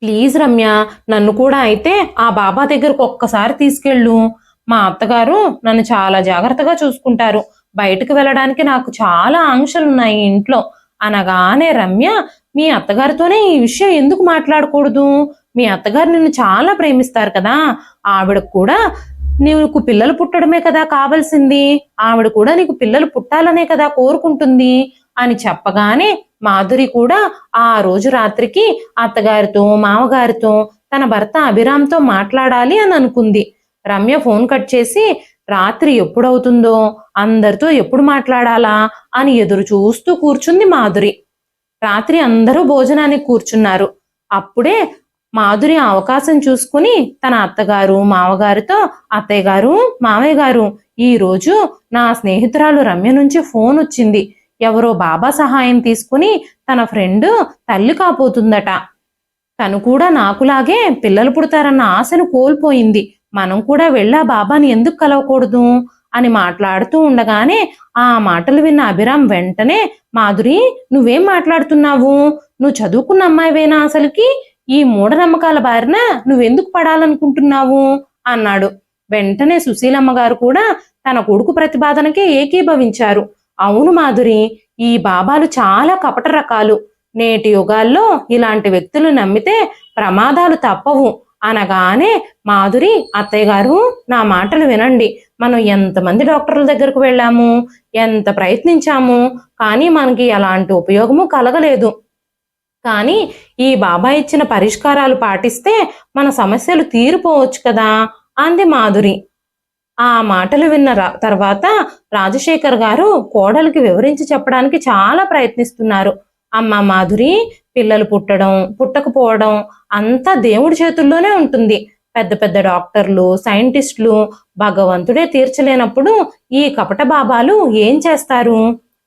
ప్లీజ్ రమ్య, నన్ను కూడా అయితే ఆ బాబా దగ్గరకు ఒక్కసారి తీసుకెళ్ళు. మా అత్తగారు నన్ను చాలా జాగ్రత్తగా చూసుకుంటారు. బయటకు వెళ్ళడానికి నాకు చాలా ఆంక్షలున్నాయి ఇంట్లో. అనగానే రమ్య, మీ అత్తగారితోనే ఈ విషయం ఎందుకు మాట్లాడకూడదు? మీ అత్తగారు నిన్ను చాలా ప్రేమిస్తారు కదా. ఆవిడకు కూడా నీకు పిల్లలు పుట్టడమే కదా కావాల్సింది. ఆవిడ కూడా నీకు పిల్లలు పుట్టాలనే కదా కోరుకుంటుంది అని చెప్పగానే మాధురి కూడా ఆ రోజు రాత్రికి అత్తగారితో మామగారితో తన భర్త అభిరామ్తో మాట్లాడాలి అని అనుకుంది. రమ్య ఫోన్ కట్ చేసి రాత్రి ఎప్పుడవుతుందో, అందరితో ఎప్పుడు మాట్లాడాలా అని ఎదురు చూస్తూ కూర్చుంది మాధురి. రాత్రి అందరూ భోజనానికి కూర్చున్నారు. అప్పుడే మాధురి అవకాశం చూసుకుని తన అత్తగారు మామగారితో, అత్తయ్య గారు మామయ్య గారు, ఈ రోజు నా స్నేహితురాలు రమ్య నుంచి ఫోన్ వచ్చింది. ఎవరో బాబా సహాయం తీసుకుని తన ఫ్రెండ్ తల్లి కాబోతుందట. తను కూడా నాకులాగే పిల్లలు పుడతారన్న ఆశను కోల్పోయింది. మనం కూడా వెళ్ళా బాబాని ఎందుకు కలవకూడదు అని మాట్లాడుతూ ఉండగానే ఆ మాటలు విన్న అభిరామ్ వెంటనే, మాధురి, నువ్వేం మాట్లాడుతున్నావు? నువ్వు చదువుకున్న అమ్మాయివేనా? అసలుకి ఈ మూఢనమ్మకాల బారిన నువ్వెందుకు పడాలనుకుంటున్నావు అన్నాడు. వెంటనే సుశీలమ్మ గారు కూడా తన కొడుకు ప్రతిపాదనకే ఏకీభవించారు. అవును మాధురి, ఈ బాబాలు చాలా కపట రకాలు. నేటి యుగాల్లో ఇలాంటి వ్యక్తులు నమ్మితే ప్రమాదాలు తప్పవు. అనగానే మాధురి, అత్తయ్య గారు నా మాటలు వినండి. మనం ఎంతమంది డాక్టర్ల దగ్గరకు వెళ్ళాము, ఎంత ప్రయత్నించాము, కానీ మనకి ఎలాంటి ఉపయోగము కలగలేదు. కానీ ఈ బాబా ఇచ్చిన పరిష్కారాలు పాటిస్తే మన సమస్యలు తీరిపోవచ్చు కదా అంది మాధురి. ఆ మాటలు విన్న తర్వాత రాజశేఖర్ గారు కోడలికి వివరించి చెప్పడానికి చాలా ప్రయత్నిస్తున్నారు. అమ్మ మాధురి, పిల్లలు పుట్టడం పుట్టకపోవడం అంతా దేవుడి చేతుల్లోనే ఉంటుంది. పెద్ద పెద్ద డాక్టర్లు సైంటిస్టులు భగవంతుడే తీర్చలేనప్పుడు ఈ కపట బాబాలు ఏం చేస్తారు?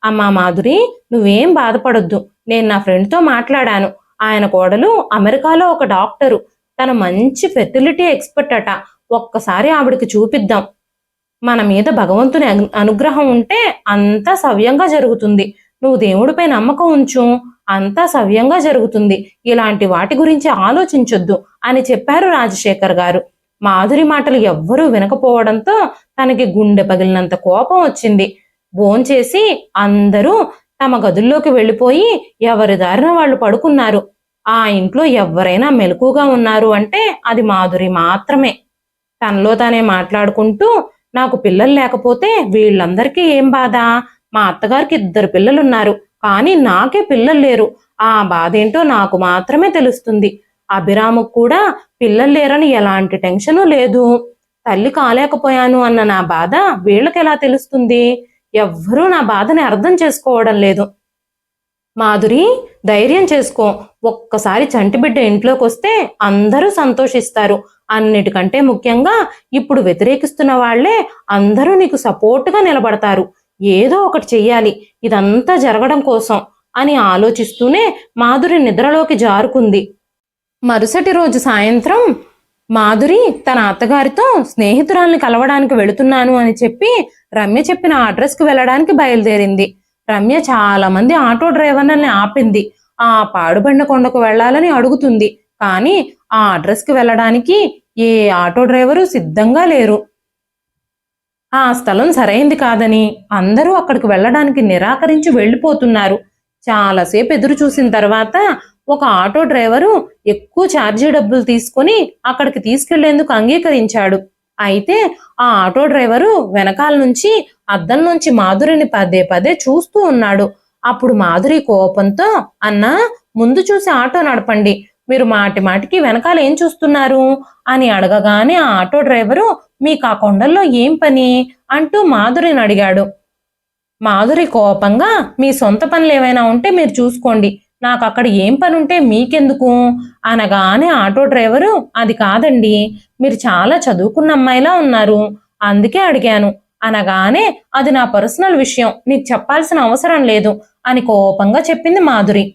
అమ్మా మాధురి, నువ్వేం బాధపడొద్దు. నేను నా ఫ్రెండ్తో మాట్లాడాను. ఆయన కోడలు అమెరికాలో ఒక డాక్టరు. తను మంచి ఫెర్టిలిటీ ఎక్స్పర్ట్ అట. ఒక్కసారి ఆవిడకి చూపిద్దాం. మన మీద భగవంతుని అనుగ్రహం ఉంటే అంతా సవ్యంగా జరుగుతుంది. నువ్వు దేవుడిపై నమ్మకం ఉంచు, అంతా సవ్యంగా జరుగుతుంది. ఇలాంటి వాటి గురించి ఆలోచించొద్దు అని చెప్పారు రాజశేఖర్ గారు. మాధురి మాటలు ఎవ్వరూ వినకపోవడంతో తనకి గుండె పగిలినంత కోపం వచ్చింది. భోంచేసి అందరూ తమ గదుల్లోకి వెళ్ళిపోయి ఎవరి దారిన వాళ్ళు పడుకున్నారు. ఆ ఇంట్లో ఎవరైనా మెలకుగా ఉన్నారు అంటే అది మాధురి మాత్రమే. తనలో తానే మాట్లాడుకుంటూ, నాకు పిల్లలు లేకపోతే వీళ్ళందరికీ ఏం బాధ? మా అత్తగారికి 2 పిల్లలున్నారు, కానీ నాకే పిల్లలు లేరు. ఆ బాధ ఏంటో నాకు మాత్రమే తెలుస్తుంది. అభిరాముకు కూడా పిల్లలు లేరని ఎలాంటి టెన్షను లేదు. తల్లి కాలేకపోయాను అన్న నా బాధ వీళ్ళకెలా తెలుస్తుంది? ఎవ్వరూ నా బాధని అర్థం చేసుకోవడం లేదు. మాధురి, ధైర్యం చేసుకో. ఒక్కసారి చంటిబిడ్డ ఇంట్లోకి వస్తే అందరూ సంతోషిస్తారు. అన్నిటికంటే ముఖ్యంగా ఇప్పుడు వ్యతిరేకిస్తున్న వాళ్లే అందరూ నీకు సపోర్టుగా నిలబడతారు. ఏదో ఒకటి చెయ్యాలి ఇదంతా జరగడం కోసం అని ఆలోచిస్తూనే మాధురి నిద్రలోకి జారుకుంది. మరుసటి రోజు సాయంత్రం మాధురి తన అత్తగారితో స్నేహితురాల్ని కలవడానికి వెళుతున్నాను అని చెప్పి రమ్య చెప్పిన అడ్రస్కి వెళ్ళడానికి బయలుదేరింది. రమ్య చాలా మంది ఆటో డ్రైవర్లని ఆపింది. ఆ పాడుబండ కొండకు వెళ్లాలని అడుగుతుంది. కానీ ఆ అడ్రస్కి వెళ్ళడానికి ఏ ఆటో డ్రైవరు సిద్ధంగా లేరు. ఆ స్థలం సరైంది కాదని అందరూ అక్కడికి వెళ్ళడానికి నిరాకరించి వెళ్ళిపోతున్నారు. చాలాసేపు ఎదురు చూసిన తర్వాత ఒక ఆటో డ్రైవరు ఎక్కువ ఛార్జీ డబ్బులు తీసుకొని అక్కడికి తీసుకెళ్లేందుకు అంగీకరించాడు. అయితే ఆ ఆటో డ్రైవరు వెనకాల నుంచి అద్దం నుంచి మాధురిని పదే పదే చూస్తూ ఉన్నాడు. అప్పుడు మాధురి కోపంతో, అన్నా, ముందు చూసి ఆటో నడపండి, మీరు మాటి మాటికి వెనకాల ఏం చూస్తున్నారు అని అడగగానే ఆ ఆటో డ్రైవరు, మీకు ఆ కొండల్లో ఏం పని అంటూ మాధురిని అడిగాడు. మాధురి కోపంగా, మీ సొంత పనులు ఏమైనా ఉంటే మీరు చూసుకోండి, నాకు అక్కడ ఏం పని ఉంటే మీకెందుకు అనగానే ఆటో డ్రైవరు, అది కాదండి, మీరు చాలా చదువుకున్న అమ్మాయిలా ఉన్నారు, అందుకే అడిగాను అనగానే, అది నా పర్సనల్ విషయం, నీకు చెప్పాల్సిన అవసరం లేదు అని కోపంగా చెప్పింది మాధురి.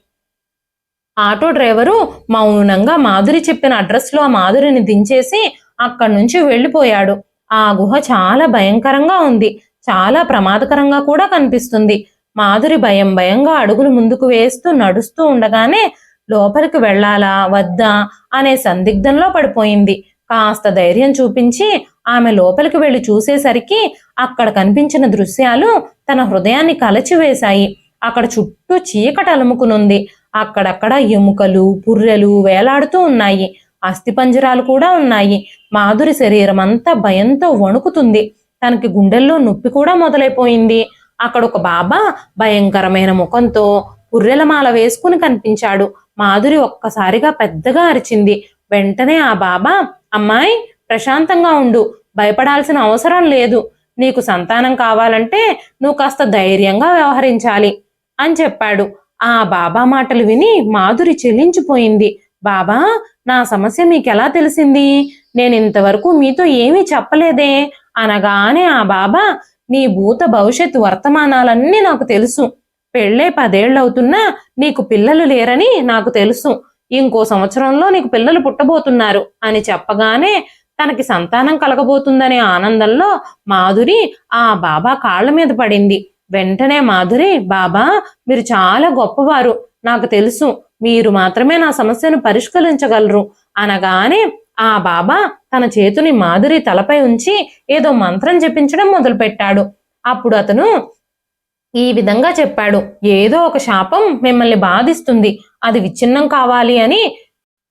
ఆటో డ్రైవరు మౌనంగా మాధురి చెప్పిన అడ్రస్లో మాధురిని దించేసి అక్కడి నుంచి వెళ్ళిపోయాడు. ఆ గుహ చాలా భయంకరంగా ఉంది, చాలా ప్రమాదకరంగా కూడా కనిపిస్తుంది. మాధురి భయం భయంగా అడుగులు ముందుకు వేస్తూ నడుస్తూ ఉండగానే లోపలికి వెళ్ళాలా వద్దా అనే సందిగ్ధంలో పడిపోయింది. కాస్త ధైర్యం చూపించి ఆమె లోపలికి వెళ్లి చూసేసరికి అక్కడ కనిపించిన దృశ్యాలు తన హృదయాన్ని కలచివేశాయి. అక్కడ చుట్టూ చీకటి అలుముకునుంది. అక్కడక్కడ ఎముకలు, పుర్రెలు వేలాడుతూ ఉన్నాయి. అస్థిపంజరాలు కూడా ఉన్నాయి. మాధురి శరీరం అంతా భయంతో వణుకుతుంది. తనకి గుండెల్లో నొప్పి కూడా మొదలైపోయింది. అక్కడ ఒక బాబా భయంకరమైన ముఖంతో పుర్రెలమాల వేసుకుని కనిపించాడు. మాధురి ఒక్కసారిగా పెద్దగా అరిచింది. వెంటనే ఆ బాబా, అమ్మాయి, ప్రశాంతంగా ఉండు, భయపడాల్సిన అవసరం లేదు, నీకు సంతానం కావాలంటే నువ్వు కాస్త ధైర్యంగా వ్యవహరించాలి అని చెప్పాడు. ఆ బాబా మాటలు విని మాధురి చెల్లించిపోయింది. బాబా, నా సమస్య మీకెలా తెలిసింది? నేను ఇంతవరకు మీతో ఏమీ చెప్పలేదే అనగానే ఆ బాబా, నీ భూత భవిష్యత్తు వర్తమానాలన్నీ నాకు తెలుసు. పెళ్ళే 10 ఏళ్లవుతున్నా నీకు పిల్లలు లేరని నాకు తెలుసు. ఇంకో సంవత్సరంలో నీకు పిల్లలు పుట్టబోతున్నారు అని చెప్పగానే తనకి సంతానం కలగబోతుందనే ఆనందంలో మాధురి ఆ బాబా కాళ్ల మీద పడింది. వెంటనే మాధురి, బాబా, మీరు చాలా గొప్పవారు, నాకు తెలుసు, మీరు మాత్రమే నా సమస్యను పరిష్కరించగలరు అనగానే ఆ బాబా తన చేతిని మాధురి తలపై ఉంచి ఏదో మంత్రం జపించడం మొదలుపెట్టాడు. అప్పుడు అతను ఈ విధంగా చెప్పాడు, ఏదో ఒక శాపం మిమ్మల్ని బాధిస్తుంది, అది విచ్ఛిన్నం కావాలి అని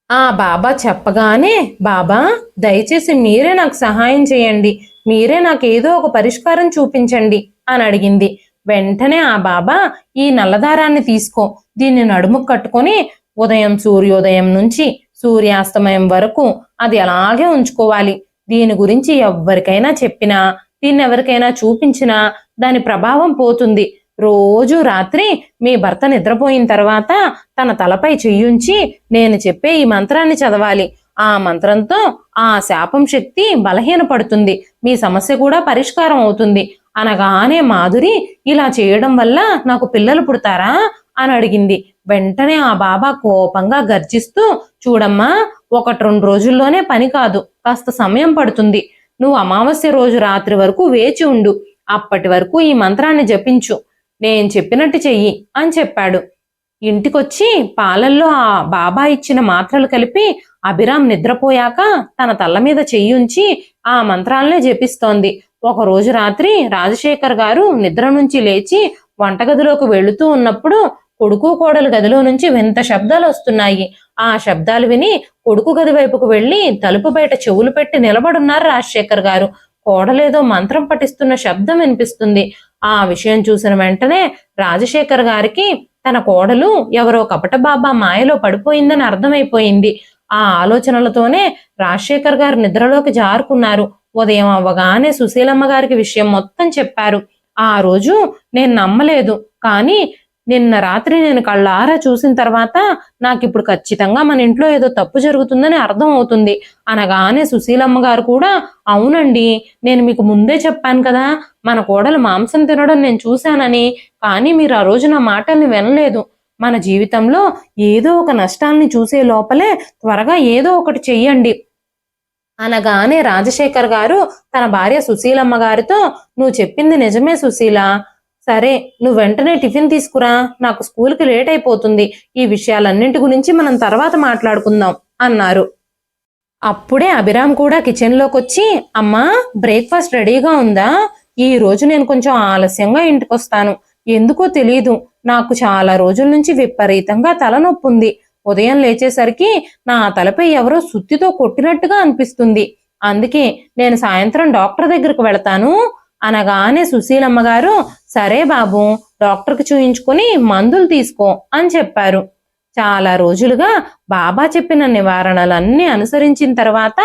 ఆ బాబా చెప్పగానే, బాబా, దయచేసి మీరే నాకు సహాయం చేయండి, మీరే నాకు ఏదో ఒక పరిష్కారం చూపించండి అని అడిగింది. వెంటనే ఆ బాబా, ఈ నల్లదారాన్ని తీసుకో, దీన్ని నడుముకు కట్టుకొని ఉదయం సూర్యోదయం నుంచి సూర్యాస్తమయం వరకు అది అలాగే ఉంచుకోవాలి. దీని గురించి ఎవరికైనా చెప్పినా, దీన్ని ఎవరికైనా చూపించినా దాని ప్రభావం పోతుంది. రోజు రాత్రి మీ భర్త నిద్రపోయిన తర్వాత తన తలపై చెయ్యుంచి నేను చెప్పే ఈ మంత్రాన్ని చదవాలి. ఆ మంత్రంతో ఆ శాపం శక్తి బలహీనపడుతుంది, మీ సమస్య కూడా పరిష్కారం అవుతుంది అనగానే మాధురి, ఇలా చేయడం వల్ల నాకు పిల్లలు పుడతారా అని అడిగింది. వెంటనే ఆ బాబా కోపంగా గర్జిస్తూ, చూడమ్మా, 1-2 రోజుల్లోనే పని కాదు, కాస్త సమయం పడుతుంది. నువ్వు అమావాస్య రోజు రాత్రి వరకు వేచి ఉండు. అప్పటి వరకు ఈ మంత్రాన్ని జపించు, నేను చెప్పినట్టు చెయ్యి అని చెప్పాడు. ఇంటికొచ్చి పాలల్లో ఆ బాబా ఇచ్చిన మాత్రలు కలిపి అభిరామ్ నిద్రపోయాక తన తల్ల మీద చెయ్యి ఉంచి ఆ మంత్రాలనే జపిస్తోంది. ఒకరోజు రాత్రి రాజశేఖర్ గారు నిద్ర నుంచి లేచి వంటగదిలోకి వెళుతూ ఉన్నప్పుడు కొడుకు కోడలు గదిలో నుంచి వింత శబ్దాలు వస్తున్నాయి. ఆ శబ్దాలు విని కొడుకు గది వైపుకు వెళ్లి తలుపు బయట చెవులు పెట్టి నిలబడున్నారు రాజశేఖర్ గారు. కోడలేదో మంత్రం పఠిస్తున్న శబ్దం వినిపిస్తుంది. ఆ విషయం చూసిన వెంటనే రాజశేఖర్ గారికి తన కోడలు ఎవరో కపట బాబా మాయలో పడిపోయిందని అర్థమైపోయింది. ఆ ఆలోచనలతోనే రాజశేఖర్ గారు నిద్రలోకి జారుకున్నారు. ఉదయం అవ్వగానే సుశీలమ్మ గారికి విషయం మొత్తం చెప్పారు. ఆ రోజు నేను నమ్మలేదు, కానీ నిన్న రాత్రి నేను కళ్ళారా చూసిన తర్వాత నాకిప్పుడు ఖచ్చితంగా మన ఇంట్లో ఏదో తప్పు జరుగుతుందని అర్థం అవుతుంది అనగానే సుశీలమ్మ గారు కూడా, అవునండి, నేను మీకు ముందే చెప్పాను కదా, మన కోడలు మాంసం తినడం నేను చూశానని. కానీ మీరు ఆ రోజు నా మాటల్ని వినలేదు. మన జీవితంలో ఏదో ఒక నష్టాల్ని చూసే లోపలే త్వరగా ఏదో ఒకటి చెయ్యండి అనగానే రాజశేఖర్ గారు తన భార్య సుశీలమ్మ గారితో, నువ్వు చెప్పింది నిజమే సుశీల, సరే నువ్వు వెంటనే టిఫిన్ తీసుకురా, నాకు స్కూల్కి లేట్ అయిపోతుంది. ఈ విషయాలన్నింటి గురించి మనం తర్వాత మాట్లాడుకుందాం అన్నారు. అప్పుడే అభిరామ్ కూడా కిచెన్లోకి వచ్చి, అమ్మా, బ్రేక్ఫాస్ట్ రెడీగా ఉందా? ఈ రోజు నేను కొంచెం ఆలస్యంగా ఇంటికొస్తాను. ఎందుకో తెలీదు, నాకు చాలా రోజుల నుంచి విపరీతంగా తలనొప్పి ఉంది. ఉదయం లేచేసరికి నా తలపై ఎవరో సుత్తితో కొట్టినట్టుగా అనిపిస్తుంది. అందుకే నేను సాయంత్రం డాక్టర్ దగ్గరకు వెళతాను అనగానే సుశీలమ్మ గారు, సరే బాబు, డాక్టర్కి చూయించుకుని మందులు తీసుకో అని చెప్పారు. చాలా రోజులుగా బాబా చెప్పిన నివారణలన్నీ అనుసరించిన తర్వాత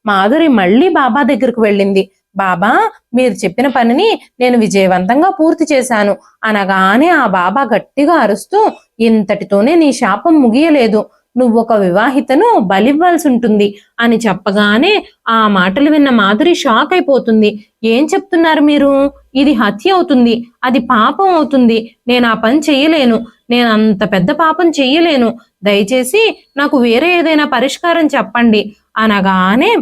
మాధురి మళ్ళీ బాబా దగ్గరకు వెళ్ళింది. బాబా, మీరు చెప్పిన పనిని నేను విజయవంతంగా పూర్తి చేశాను అనగానే ఆ బాబా గట్టిగా అరుస్తూ, ఇంతటితోనే నీ శాపం ముగియలేదు, నువ్వొక వివాహితను బలివ్వాల్సి ఉంటుంది అని చెప్పగానే ఆ మాటలు విన్న మాధురి షాక్ అయిపోతుంది. ఏం చెప్తున్నారు మీరు? ఇది హత్య అవుతుంది, అది పాపం అవుతుంది. నేను ఆ పని చెయ్యలేను, నేను అంత పెద్ద పాపం చెయ్యలేను. దయచేసి నాకు వేరే ఏదైనా పరిష్కారం చెప్పండి అనగానే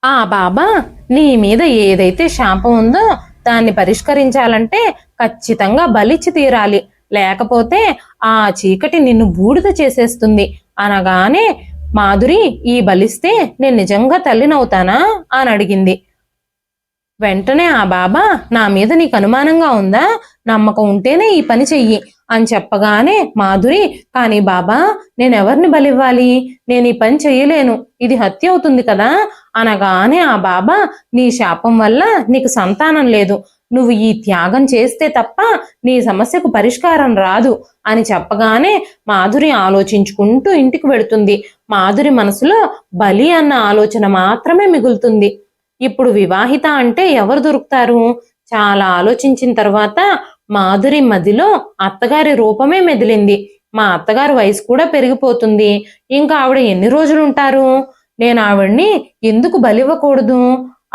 ఆ బాబా, నీ మీద ఏదైతే శాపం ఉందో దాన్ని పరిష్కరించాలంటే ఖచ్చితంగా బలిచ్చి తీరాలి, లేకపోతే ఆ చీకటి నిన్ను బూడిద చేసేస్తుంది అనగానే మాధురి, ఈ బలిస్తే నేను నిజంగా తల్లినవుతానా అని అడిగింది. వెంటనే ఆ బాబా, నా మీద నీకు అనుమానంగా ఉందా? నమ్మకం ఉంటేనే ఈ పని చెయ్యి అని చెప్పగానే మాధురి, కానీ బాబా, నేనెవరిని బలివ్వాలి? నేను ఈ పని చెయ్యలేను, ఇది హత్య అవుతుంది కదా అనగానే ఆ బాబా, నీ శాపం వల్ల నీకు సంతానం లేదు, నువ్వు ఈ త్యాగం చేస్తే తప్ప నీ సమస్యకు పరిష్కారం రాదు అని చెప్పగానే మాధురి ఆలోచించుకుంటూ ఇంటికి వెళుతుంది. మాధురి మనసులో బలి అన్న ఆలోచన మాత్రమే మిగులుతుంది. ఇప్పుడు వివాహిత అంటే ఎవరు దొరుకుతారు? చాలా ఆలోచించిన తర్వాత మాధురి మదిలో అత్తగారి రూపమే మెదిలింది. మా అత్తగారి వయసు కూడా పెరిగిపోతుంది, ఇంకా ఆవిడ ఎన్ని రోజులు ఉంటారు? నేను ఆవిడ్ని ఎందుకు బలివ్వకూడదు?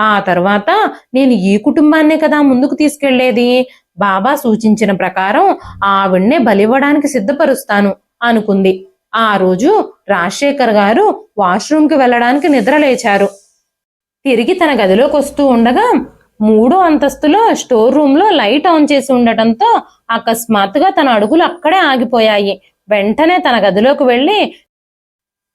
ఆ తర్వాత నేను ఈ కుటుంబాన్నే కదా ముందుకు తీసుకెళ్లేది. బాబా సూచించిన ప్రకారం ఆవిడ్నే బలివ్వడానికి సిద్ధపరుస్తాను అనుకుంది. ఆ రోజు రాజశేఖర్ గారు వాష్రూమ్కి వెళ్ళడానికి నిద్రలేచారు. తిరిగి తన గదిలోకి వస్తూ ఉండగా 3వ అంతస్తులో స్టోర్ రూమ్ లో లైట్ ఆన్ చేసి ఉండటంతో అకస్మాత్తుగా తన అడుగులు అక్కడే ఆగిపోయాయి. వెంటనే తన గదిలోకి వెళ్లి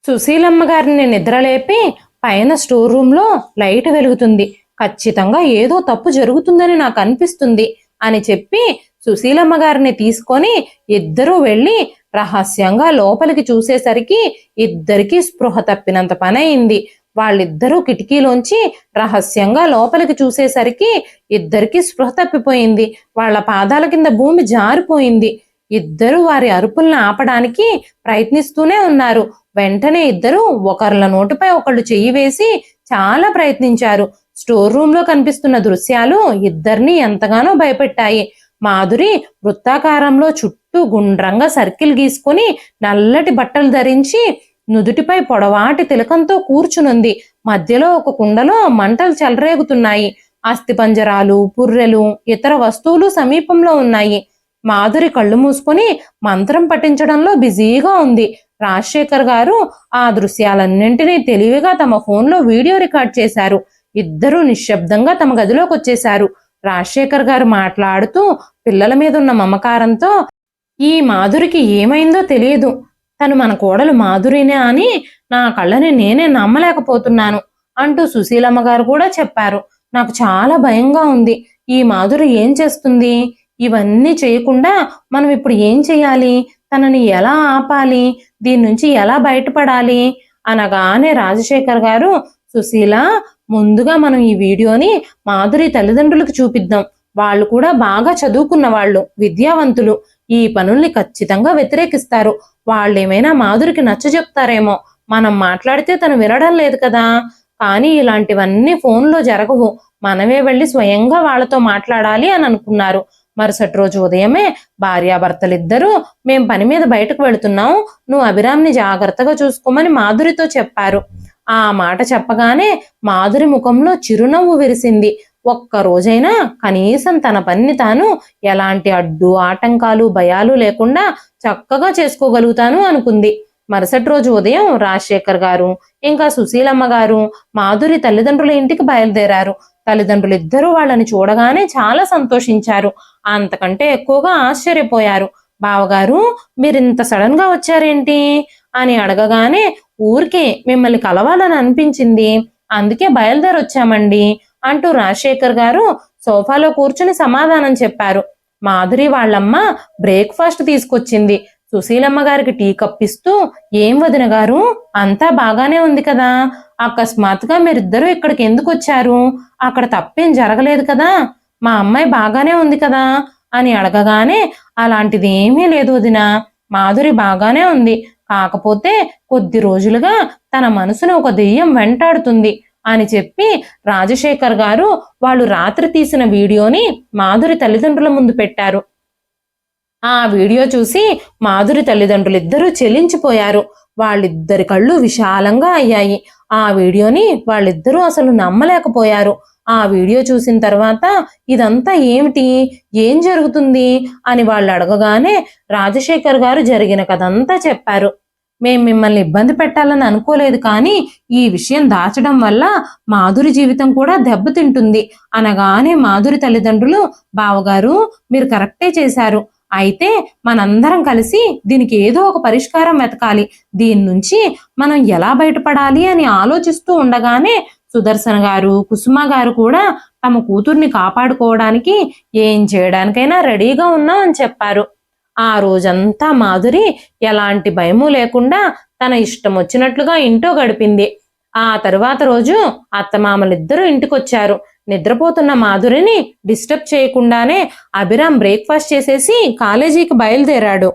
సుశీలమ్మ గారిని నిద్రలేపి, పైన స్టోర్ రూమ్ లో లైట్ వెలుగుతుంది, ఖచ్చితంగా ఏదో తప్పు జరుగుతుందని నాకు అనిపిస్తుంది అని చెప్పి సుశీలమ్మ గారిని తీసుకొని ఇద్దరూ వెళ్లి రహస్యంగా లోపలికి చూసేసరికి ఇద్దరికీ స్పృహ తప్పినంత పని అయింది. వాళ్ళిద్దరూ కిటికీలోంచి రహస్యంగా లోపలికి చూసేసరికి ఇద్దరికీ స్పృహ తప్పిపోయింది. వాళ్ళ పాదాల కింద భూమి జారిపోయింది. ఇద్దరు వారి అరుపుల్ని ఆపడానికి ప్రయత్నిస్తూనే ఉన్నారు. వెంటనే ఇద్దరు ఒకళ్ళ నోటిపై ఒకళ్ళు చెయ్యి వేసి చాలా ప్రయత్నించారు. స్టోర్ రూమ్ లో కనిపిస్తున్న దృశ్యాలు ఇద్దరిని ఎంతగానో భయపెట్టాయి. మాధురి వృత్తాకారంలో చుట్టూ గుండ్రంగా సర్కిల్ గీసుకుని నల్లటి బట్టలు ధరించి నుదుటిపై పొడవాటి తిలకంతో కూర్చునుంది. మధ్యలో ఒక కుండలో మంటలు చెలరేగుతున్నాయి. అస్థిపంజరాలు, పుర్రెలు, ఇతర వస్తువులు సమీపంలో ఉన్నాయి. మాధురి కళ్ళు మూసుకొని మంత్రం పఠించడంలో బిజీగా ఉంది. రాజశేఖర్ గారు ఆ దృశ్యాలన్నింటినీ తెలివిగా తమ ఫోన్లో వీడియో రికార్డ్ చేశారు. ఇద్దరూ నిశ్శబ్దంగా తమ గదిలోకి వచ్చేశారు. రాజశేఖర్ గారు మాట్లాడుతూ పిల్లల మీద ఉన్న మమకారంతో, ఈ మాధురికి ఏమైందో తెలియదు, తను మన కోడలు మాధురినే అని నా కళ్ళని నేనే నమ్మలేకపోతున్నాను అంటూ సుశీలమ్మ గారు కూడా చెప్పారు. నాకు చాలా భయంగా ఉంది. ఈ మాధురి ఏం చేస్తుంది? ఇవన్నీ చేయకుండా మనం ఇప్పుడు ఏం చేయాలి? తనని ఎలా ఆపాలి? దీని నుంచి ఎలా బయటపడాలి అనగానే రాజశేఖర్ గారు, సుశీల, ముందుగా మనం ఈ వీడియోని మాధురి తల్లిదండ్రులకు చూపిద్దాం. వాళ్ళు కూడా బాగా చదువుకున్న వాళ్ళు, విద్యావంతులు. ఈ పనుల్ని ఖచ్చితంగా వ్యతిరేకిస్తారు. వాళ్ళేమైనా మాధురికి నచ్చజెప్తారేమో. మనం మాట్లాడితే తను వినడం లేదు కదా. కానీ ఇలాంటివన్నీ ఫోన్లో జరగవు. మనమే వెళ్ళి స్వయంగా వాళ్ళతో మాట్లాడాలి అని అనుకున్నారు. మరుసటి రోజు ఉదయమే భార్యాభర్తలిద్దరూ, మేం పని మీద బయటకు వెళుతున్నాం, నువ్వు అభిరామ్ని జాగ్రత్తగా చూసుకోమని మాధురితో చెప్పారు. ఆ మాట చెప్పగానే మాధురి ముఖంలో చిరునవ్వు విరిసింది. ఒక్క రోజైనా కనీసం తన పనిని తాను ఎలాంటి అడ్డు ఆటంకాలు భయాలు లేకుండా చక్కగా చేసుకోగలుగుతాను అనుకుంది. మరుసటి రోజు ఉదయం రాజశేఖర్ గారు ఇంకా సుశీలమ్మ గారు మాధురి తల్లిదండ్రుల ఇంటికి బయలుదేరారు. తల్లిదండ్రులిద్దరూ వాళ్ళని చూడగానే చాలా సంతోషించారు. అంతకంటే ఎక్కువగా ఆశ్చర్యపోయారు. బావగారు, మీరింత సడన్ గా వచ్చారేంటి అని అడగగానే, ఊరికే మిమ్మల్ని కలవాలని అనిపించింది, అందుకే బయలుదేరొచ్చామండి అంటూ రాజశేఖర్ గారు సోఫాలో కూర్చుని సమాధానం చెప్పారు. మాధురి వాళ్ళమ్మ బ్రేక్ఫాస్ట్ తీసుకొచ్చింది. సుశీలమ్మ గారికి టీ కప్పిస్తూ, ఏం వదిన గారు, అంతా బాగానే ఉంది కదా, అకస్మాత్తుగా మీరిద్దరూ ఇక్కడికి ఎందుకు వచ్చారు? అక్కడ తప్పేం జరగలేదు కదా, మా అమ్మాయి బాగానే ఉంది కదా అని అడగగానే, అలాంటిది ఏమీ లేదు వదిన, మాధురి బాగానే ఉంది. కాకపోతే కొద్ది రోజులుగా తన మనసును ఒక దెయ్యం వెంటాడుతుంది అని చెప్పి రాజశేఖర్ గారు వాళ్ళు రాత్రి తీసిన వీడియోని మాధురి తల్లిదండ్రుల ముందు పెట్టారు. ఆ వీడియో చూసి మాధురి తల్లిదండ్రులిద్దరూ చెలించిపోయారు. వాళ్ళిద్దరి కళ్ళు విశాలంగా అయ్యాయి. ఆ వీడియోని వాళ్ళిద్దరూ అసలు నమ్మలేకపోయారు. ఆ వీడియో చూసిన తర్వాత ఇదంతా ఏమిటి, ఏం జరుగుతుంది అని వాళ్ళు అడగగానే రాజశేఖర్ గారు జరిగిన కథంతా చెప్పారు. మేం మిమ్మల్ని ఇబ్బంది పెట్టాలని అనుకోలేదు, కానీ ఈ విషయం దాచడం వల్ల మాధురి జీవితం కూడా దెబ్బతింటుంది అనగానే మాధురి తల్లిదండ్రులు, బావగారు, మీరు కరెక్టే చేశారు. అయితే మనందరం కలిసి దీనికి ఏదో ఒక పరిష్కారం వెతకాలి. దీని నుంచి మనం ఎలా బయటపడాలి అని ఆలోచిస్తూ ఉండగానే సుదర్శన్ గారు, కుసుమ గారు కూడా తమ కూతుర్ని కాపాడుకోవడానికి ఏం చేయడానికైనా రెడీగా ఉన్నాం అని చెప్పారు. ఆ రోజంతా మాధురి ఎలాంటి భయము లేకుండా తన ఇష్టం వచ్చినట్లుగా ఇంట్లో గడిపింది. ఆ తరువాత రోజు అత్తమామలిద్దరూ ఇంటికొచ్చారు. నిద్రపోతున్న మాధురిని డిస్టర్బ్ చేయకుండానే అభిరామ్ బ్రేక్ఫాస్ట్ చేసేసి కాలేజీకి బయలుదేరాడు.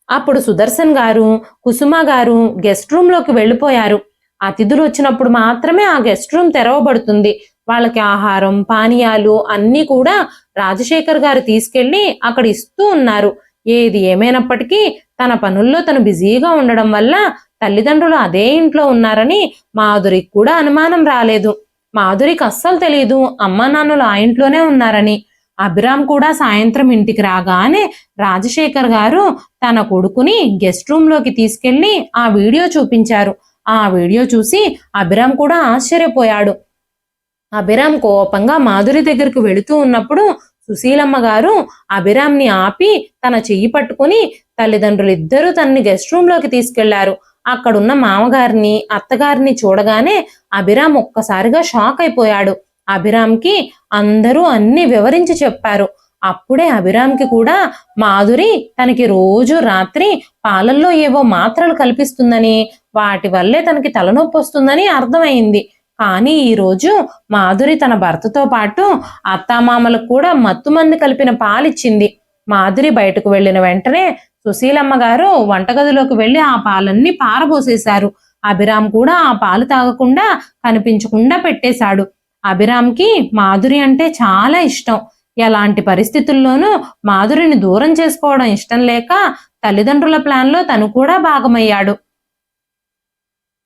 అప్పుడు సుదర్శన్ గారు, కుసుమ గారు గెస్ట్ రూమ్ లోకి వెళ్ళిపోయారు. అతిథులు వచ్చినప్పుడు మాత్రమే ఆ గెస్ట్ రూమ్ తెరవబడుతుంది. వాళ్ళకి ఆహారం పానీయాలు అన్నీ కూడా రాజశేఖర్ గారు తీసుకెళ్లి అక్కడ ఇస్తూ ఉన్నారు. ఏది ఏమైనప్పటికీ తన పనుల్లో తను బిజీగా ఉండడం వల్ల తల్లిదండ్రులు అదే ఇంట్లో ఉన్నారని మాధురికి కూడా అనుమానం రాలేదు. మాధురికి అస్సలు తెలియదు అమ్మా నాన్నలు ఆ ఇంట్లోనే ఉన్నారని. అభిరామ్ కూడా సాయంత్రం ఇంటికి రాగానే రాజశేఖర్ గారు తన కొడుకుని గెస్ట్ రూమ్ లోకి తీసుకెళ్లి ఆ వీడియో చూపించారు. ఆ వీడియో చూసి అభిరామ్ కూడా ఆశ్చర్యపోయాడు. అభిరామ్ కోపంగా మాధురి దగ్గరకు వెళుతూ ఉన్నప్పుడు సుశీలమ్మ గారు అభిరామ్ని ఆపి తన చెయ్యి పట్టుకుని తల్లిదండ్రులిద్దరూ తనని గెస్ట్ రూమ్ లోకి తీసుకెళ్లారు. అక్కడున్న మామగారిని అత్తగారిని చూడగానే అభిరామ్ ఒక్కసారిగా షాక్ అయిపోయాడు. అభిరామ్కి అందరూ అన్ని వివరించి చెప్పారు. అప్పుడే అభిరామ్కి కూడా మాధురి తనకి రోజు రాత్రి పాలల్లో ఏవో మాత్రలు కల్పిస్తుందని, వాటి వల్లే తనకి తలనొప్పి వస్తుందని అర్థమైంది. కానీ ఈరోజు మాధురి తన భర్తతో పాటు అత్తామామలకు కూడా మత్తుమంది కలిపిన పాలిచ్చింది. మాధురి బయటకు వెళ్లిన వెంటనే సుశీలమ్మ గారు వంటగదిలోకి వెళ్లి ఆ పాలన్నీ పారబోసేశారు. అభిరామ్ కూడా ఆ పాలు తాగకుండా కనిపించకుండా పెట్టేశాడు. అభిరామ్కి మాధురి అంటే చాలా ఇష్టం. ఎలాంటి పరిస్థితుల్లోనూ మాధురిని దూరం చేసుకోవడం ఇష్టం లేక తల్లిదండ్రుల ప్లాన్లో తను కూడా భాగమయ్యాడు.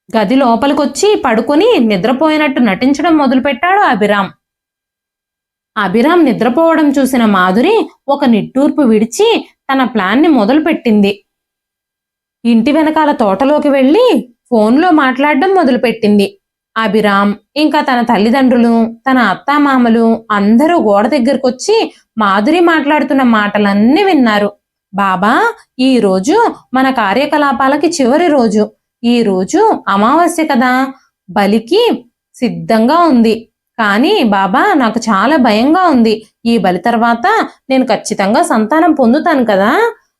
గది లోపలికొచ్చి పడుకొని నిద్రపోయినట్టు నటించడం మొదలుపెట్టాడు అభిరామ్. అభిరామ్ నిద్రపోవడం చూసిన మాధురి ఒక నిట్టూర్పు విడిచి తన ప్లాన్ని మొదలుపెట్టింది. ఇంటి వెనకాల తోటలోకి వెళ్లి ఫోన్లో మాట్లాడడం మొదలుపెట్టింది. అభిరామ్ ఇంకా తన తల్లిదండ్రులు, తన అత్తామామలు అందరూ గోడ దగ్గరకొచ్చి మాధురి మాట్లాడుతున్న మాటలన్నీ విన్నారు. బాబా, ఈ రోజు మన కార్యకలాపాలకి చివరి రోజు. ఈ రోజు అమావాస్య కదా, బలికి సిద్ధంగా ఉంది. కానీ బాబా, నాకు చాలా భయంగా ఉంది. ఈ బలి తర్వాత నేను ఖచ్చితంగా సంతానం పొందుతాను కదా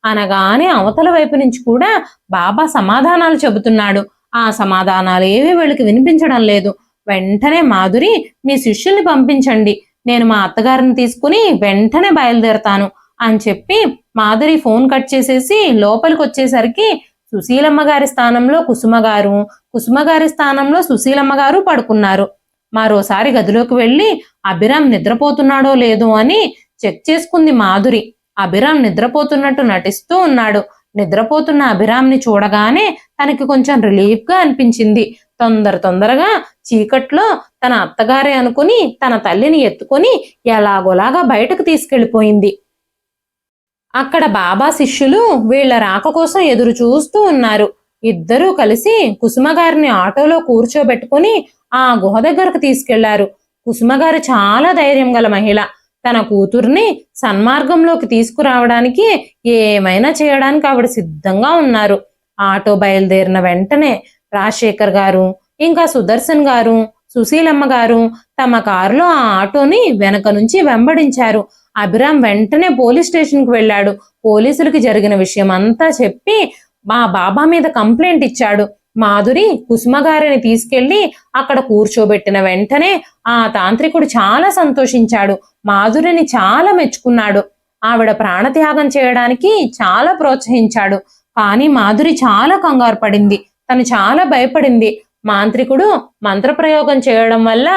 అనగానే అవతల వైపు నుంచి కూడా బాబా సమాధానాలు చెబుతున్నాడు. ఆ సమాధానాలు ఏవి వీళ్ళకి వినిపించడం లేదు. వెంటనే మాధురి, మీ శిష్యుల్ని పంపించండి, నేను మా అత్తగారిని తీసుకుని వెంటనే బయలుదేరతాను అని చెప్పి మాధురి ఫోన్ కట్ చేసేసి లోపలికి వచ్చేసరికి సుశీలమ్మ గారి స్థానంలో కుసుమగారు, కుసుమగారి స్థానంలో సుశీలమ్మ గారు పడుకున్నారు. మరోసారి గదిలోకి వెళ్లి అభిరామ్ నిద్రపోతున్నాడో లేదో అని చెక్ చేసుకుంది మాధురి. అభిరామ్ నిద్రపోతున్నట్టు నటిస్తూ ఉన్నాడు. నిద్రపోతున్న అభిరామ్ని చూడగానే తనకి కొంచెం రిలీఫ్గా అనిపించింది. తొందరగా చీకట్లో తన అత్తగారే అనుకుని తన తల్లిని ఎత్తుకొని ఎలాగోలాగా బయటకు తీసుకెళ్లిపోయింది. అక్కడ బాబా శిష్యులు వీళ్ల రాక కోసం ఎదురు చూస్తూ ఉన్నారు. ఇద్దరూ కలిసి కుసుమగారిని ఆటోలో కూర్చోబెట్టుకుని ఆ గుహ దగ్గరకు తీసుకెళ్లారు. కుసుమగారు చాలా ధైర్యం గల మహిళ. తన కూతుర్ని సన్మార్గంలోకి తీసుకురావడానికి ఏమైనా చేయడానికి ఆవిడ సిద్ధంగా ఉన్నారు. ఆటో బయలుదేరిన వెంటనే రాజశేఖర్ గారు, ఇంకా సుదర్శన్ గారు, సుశీలమ్మ గారు తమ కారులో ఆ ఆటోని వెనక నుంచి వెంబడించారు. అభిరామ్ వెంటనే పోలీస్ స్టేషన్కి వెళ్ళాడు. పోలీసులకి జరిగిన విషయం అంతా చెప్పి మా బాబా మీద కంప్లైంట్ ఇచ్చాడు. మాధురి కుసుమగారిని తీసుకెళ్లి అక్కడ కూర్చోబెట్టిన వెంటనే ఆ తాంత్రికుడు చాలా సంతోషించాడు. మాధురిని చాలా మెచ్చుకున్నాడు. ఆవిడ ప్రాణత్యాగం చేయడానికి చాలా ప్రోత్సహించాడు. కానీ మాధురి చాలా కంగారు పడింది. తను చాలా భయపడింది. మాంత్రికుడు మంత్రప్రయోగం చేయడం వల్ల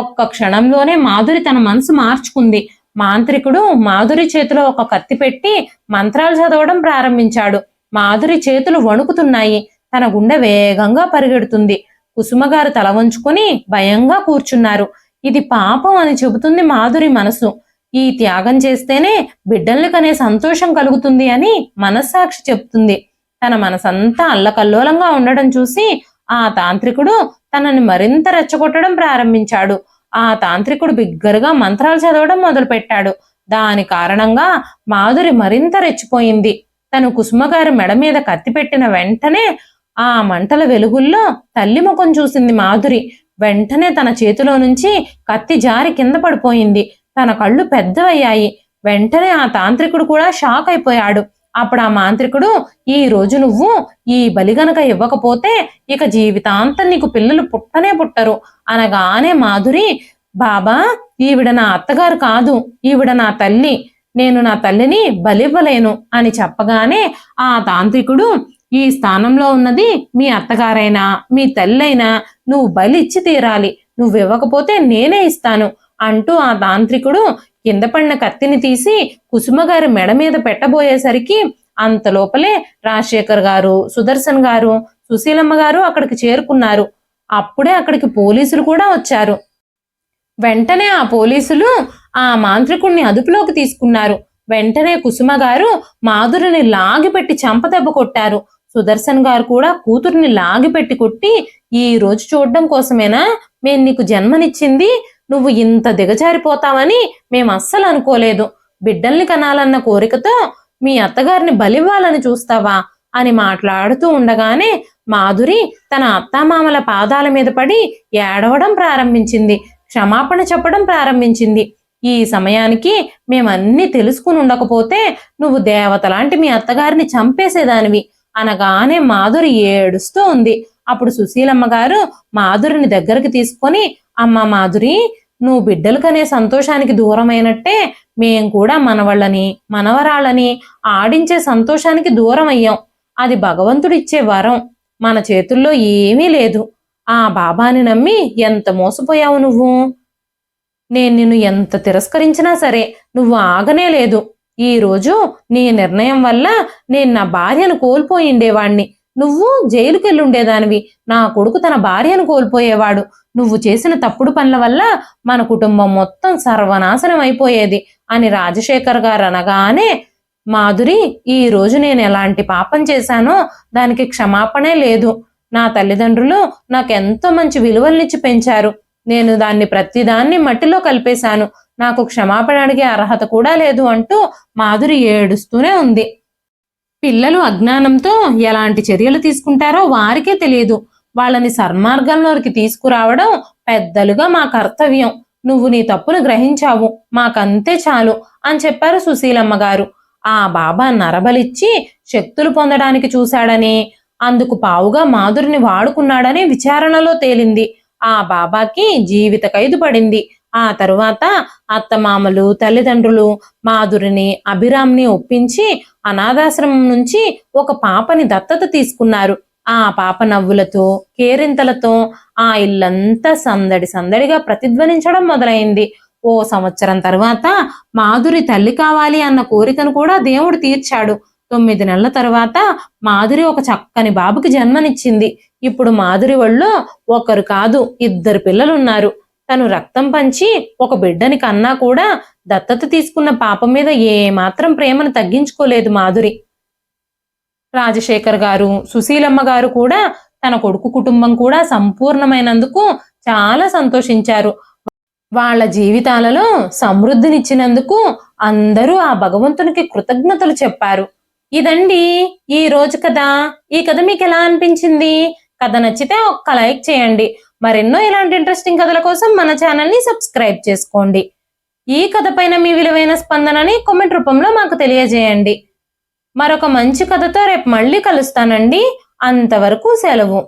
ఒక్క క్షణంలోనే మాధురి తన మనసు మార్చుకుంది. మాంత్రికుడు మాధురి చేతిలో ఒక కత్తి పెట్టి మంత్రాలు చదవడం ప్రారంభించాడు. మాధురి చేతులు వణుకుతున్నాయి. తన గుండె వేగంగా పరిగెడుతుంది. కుసుమగారు తల వంచుకొని భయంగా కూర్చున్నారు. ఇది పాపం అని చెబుతుంది మాధురి మనసు. ఈ త్యాగం చేస్తేనే బిడ్డల్ని కనే సంతోషం కలుగుతుంది అని మనస్సాక్షి చెప్తుంది. తన మనసంతా అల్లకల్లోలంగా ఉండడం చూసి ఆ తాంత్రికుడు తనని మరింత రెచ్చగొట్టడం ప్రారంభించాడు. ఆ తాంత్రికుడు బిగ్గరగా మంత్రాలు చదవడం మొదలుపెట్టాడు. దాని కారణంగా మాధురి మరింత రెచ్చిపోయింది. తను కుసుమగారి మెడ మీద కత్తి పెట్టిన వెంటనే ఆ మంటల వెలుగుల్లో తల్లి ముఖం చూసింది మాధురి. వెంటనే తన చేతిలో నుంచి కత్తి జారి కింద పడిపోయింది. తన కళ్ళు పెద్దవయ్యాయి. వెంటనే ఆ తాంత్రికుడు కూడా షాక్ అయిపోయాడు. అప్పుడు ఆ మాంత్రికుడు, ఈ రోజు నువ్వు ఈ బలి గనక ఇవ్వకపోతే ఇక జీవితాంతం నీకు పిల్లలు పుట్టనే పుట్టరు అనగానే మాధురి, బాబా, ఈవిడ నా అత్తగారు కాదు, ఈవిడ నా తల్లి, నేను నా తల్లిని బలివ్వలేను అని చెప్పగానే ఆ తాంత్రికుడు, ఈ స్థానంలో ఉన్నది మీ అత్తగారైనా మీ తల్లైనా నువ్వు బలి ఇచ్చి తీరాలి, నువ్వు ఇవ్వకపోతే నేనే ఇస్తాను అంటూ ఆ తాంత్రికుడు కింద పడిన కత్తిని తీసి కుసుమగారి మెడ మీద పెట్టబోయేసరికి అంత లోపలే రాజశేఖర్ గారు, సుదర్శన్ గారు, సుశీలమ్మ గారు అక్కడికి చేరుకున్నారు. అప్పుడే అక్కడికి పోలీసులు కూడా వచ్చారు. వెంటనే ఆ పోలీసులు ఆ మాంత్రికుడిని అదుపులోకి తీసుకున్నారు. వెంటనే కుసుమ గారు మాధురిని లాగిపెట్టి చంపదెబ్బ కొట్టారు. సుదర్శన్ గారు కూడా కూతుర్ని లాగిపెట్టి కొట్టి, ఈ రోజు చూడడం కోసమేనా మేము నీకు జన్మనిచ్చింది, నువ్వు ఇంత దిగజారిపోతావని మేము అస్సలు అనుకోలేదు, బిడ్డల్ని కనాలన్న కోరికతో మీ అత్తగారిని బలివ్వాలని చూస్తావా అని మాట్లాడుతూ ఉండగానే మాధురి తన అత్తామామల పాదాల మీద పడి ఏడవడం ప్రారంభించింది. క్షమాపణ చెప్పడం ప్రారంభించింది. ఈ సమయానికి మేమన్నీ తెలుసుకుని ఉండకపోతే నువ్వు దేవతలాంటి మీ అత్తగారిని చంపేసేదానివి అనగానే మాధురి ఏడుస్తూ ఉంది. అప్పుడు సుశీలమ్మ గారు మాధురిని దగ్గరికి తీసుకొని, అమ్మ మాధురి, నువ్వు బిడ్డలు కనే సంతోషానికి దూరమైనట్టే మేం కూడా మనవళ్ళని మనవరాళ్ళని ఆడించే సంతోషానికి దూరం అయ్యాం. అది భగవంతుడిచ్చే వరం, మన చేతుల్లో ఏమీ లేదు. ఆ బాబాని నమ్మి ఎంత మోసపోయావు నువ్వు. నేను నిన్ను ఎంత తిరస్కరించినా సరే నువ్వు ఆగనే లేదు. ఈ రోజు నీ నిర్ణయం వల్ల నేను నా భార్యను కోల్పోయిండేవాణ్ణి. నువ్వు జైలుకెళ్ళి ఉండేదానివి. నా కొడుకు తన భార్యను కోల్పోయేవాడు. నువ్వు చేసిన తప్పుడు పనుల వల్ల మన కుటుంబం మొత్తం సర్వనాశనం అయిపోయేది అని రాజశేఖర్ గారు అనగానే, మాధురి, ఈ రోజు నేను ఎలాంటి పాపం చేశానో దానికి క్షమాపణే లేదు. నా తల్లిదండ్రులు నాకెంతో మంచి విలువల్నిచ్చి పెంచారు. నేను దాన్ని ప్రతిదాన్ని మట్టిలో కలిపేశాను. నాకు క్షమాపణ అడిగే అర్హత కూడా లేదు అంటూ మాధురి ఏడుస్తూనే ఉంది. పిల్లలు అజ్ఞానంతో ఎలాంటి చర్యలు తీసుకుంటారో వారికే తెలియదు. వాళ్ళని సన్మార్గంలోకి తీసుకురావడం పెద్దలుగా మా కర్తవ్యం. నువ్వు నీ తప్పును గ్రహించావు, మాకంతే చాలు అని చెప్పారు సుశీలమ్మ గారు. ఆ బాబా నరబలిచ్చి శక్తులు పొందడానికి చూశాడని, అందుకు పావుగా మాధురిని వాడుకున్నాడని విచారణలో తేలింది. ఆ బాబాకి జీవిత ఖైదు పడింది. ఆ తరువాత అత్తమామలు, తల్లిదండ్రులు మాధురిని, అభిరామ్ని ఒప్పించి అనాథాశ్రమం నుంచి ఒక పాపని దత్తత తీసుకున్నారు. ఆ పాప నవ్వులతో, కేరింతలతో ఆ ఇల్లంతా సందడి సందడిగా ప్రతిధ్వనించడం మొదలైంది. ఓ సంవత్సరం తర్వాత మాధురి తల్లి కావాలి అన్న కోరికను కూడా దేవుడు తీర్చాడు. 9 నెలల తర్వాత మాధురి ఒక చక్కని బాబుకి జన్మనిచ్చింది. ఇప్పుడు మాధురి ఒళ్ళో ఒకరు కాదు 2 పిల్లలున్నారు. తను రక్తం పంచి ఒక బిడ్డని కన్నా కూడా దత్తత తీసుకున్న పాప మీద ఏమాత్రం ప్రేమను తగ్గించుకోలేదు మాధురి. రాజశేఖర్ గారు, సుశీలమ్మ గారు కూడా తన కొడుకు కుటుంబం కూడా సంపూర్ణమైనందుకు చాలా సంతోషించారు. వాళ్ళ జీవితాలలో సమృద్ధినిచ్చినందుకు అందరూ ఆ భగవంతునికి కృతజ్ఞతలు చెప్పారు. ఇదండి ఈ రోజు కథ. ఈ కథ మీకు ఎలా అనిపించింది? కథ నచ్చితే ఒక్క లైక్ చేయండి. మరెన్నో ఇలాంటి ఇంట్రెస్టింగ్ కథల కోసం మన ఛానల్ని సబ్స్క్రైబ్ చేసుకోండి. ఈ కథ పైన మీ విలువైన స్పందనని కామెంట్ రూపంలో మాకు తెలియజేయండి. మరొక మంచి కథతో రేపు మళ్ళీ కలుస్తానండి. అంతవరకు సెలవు.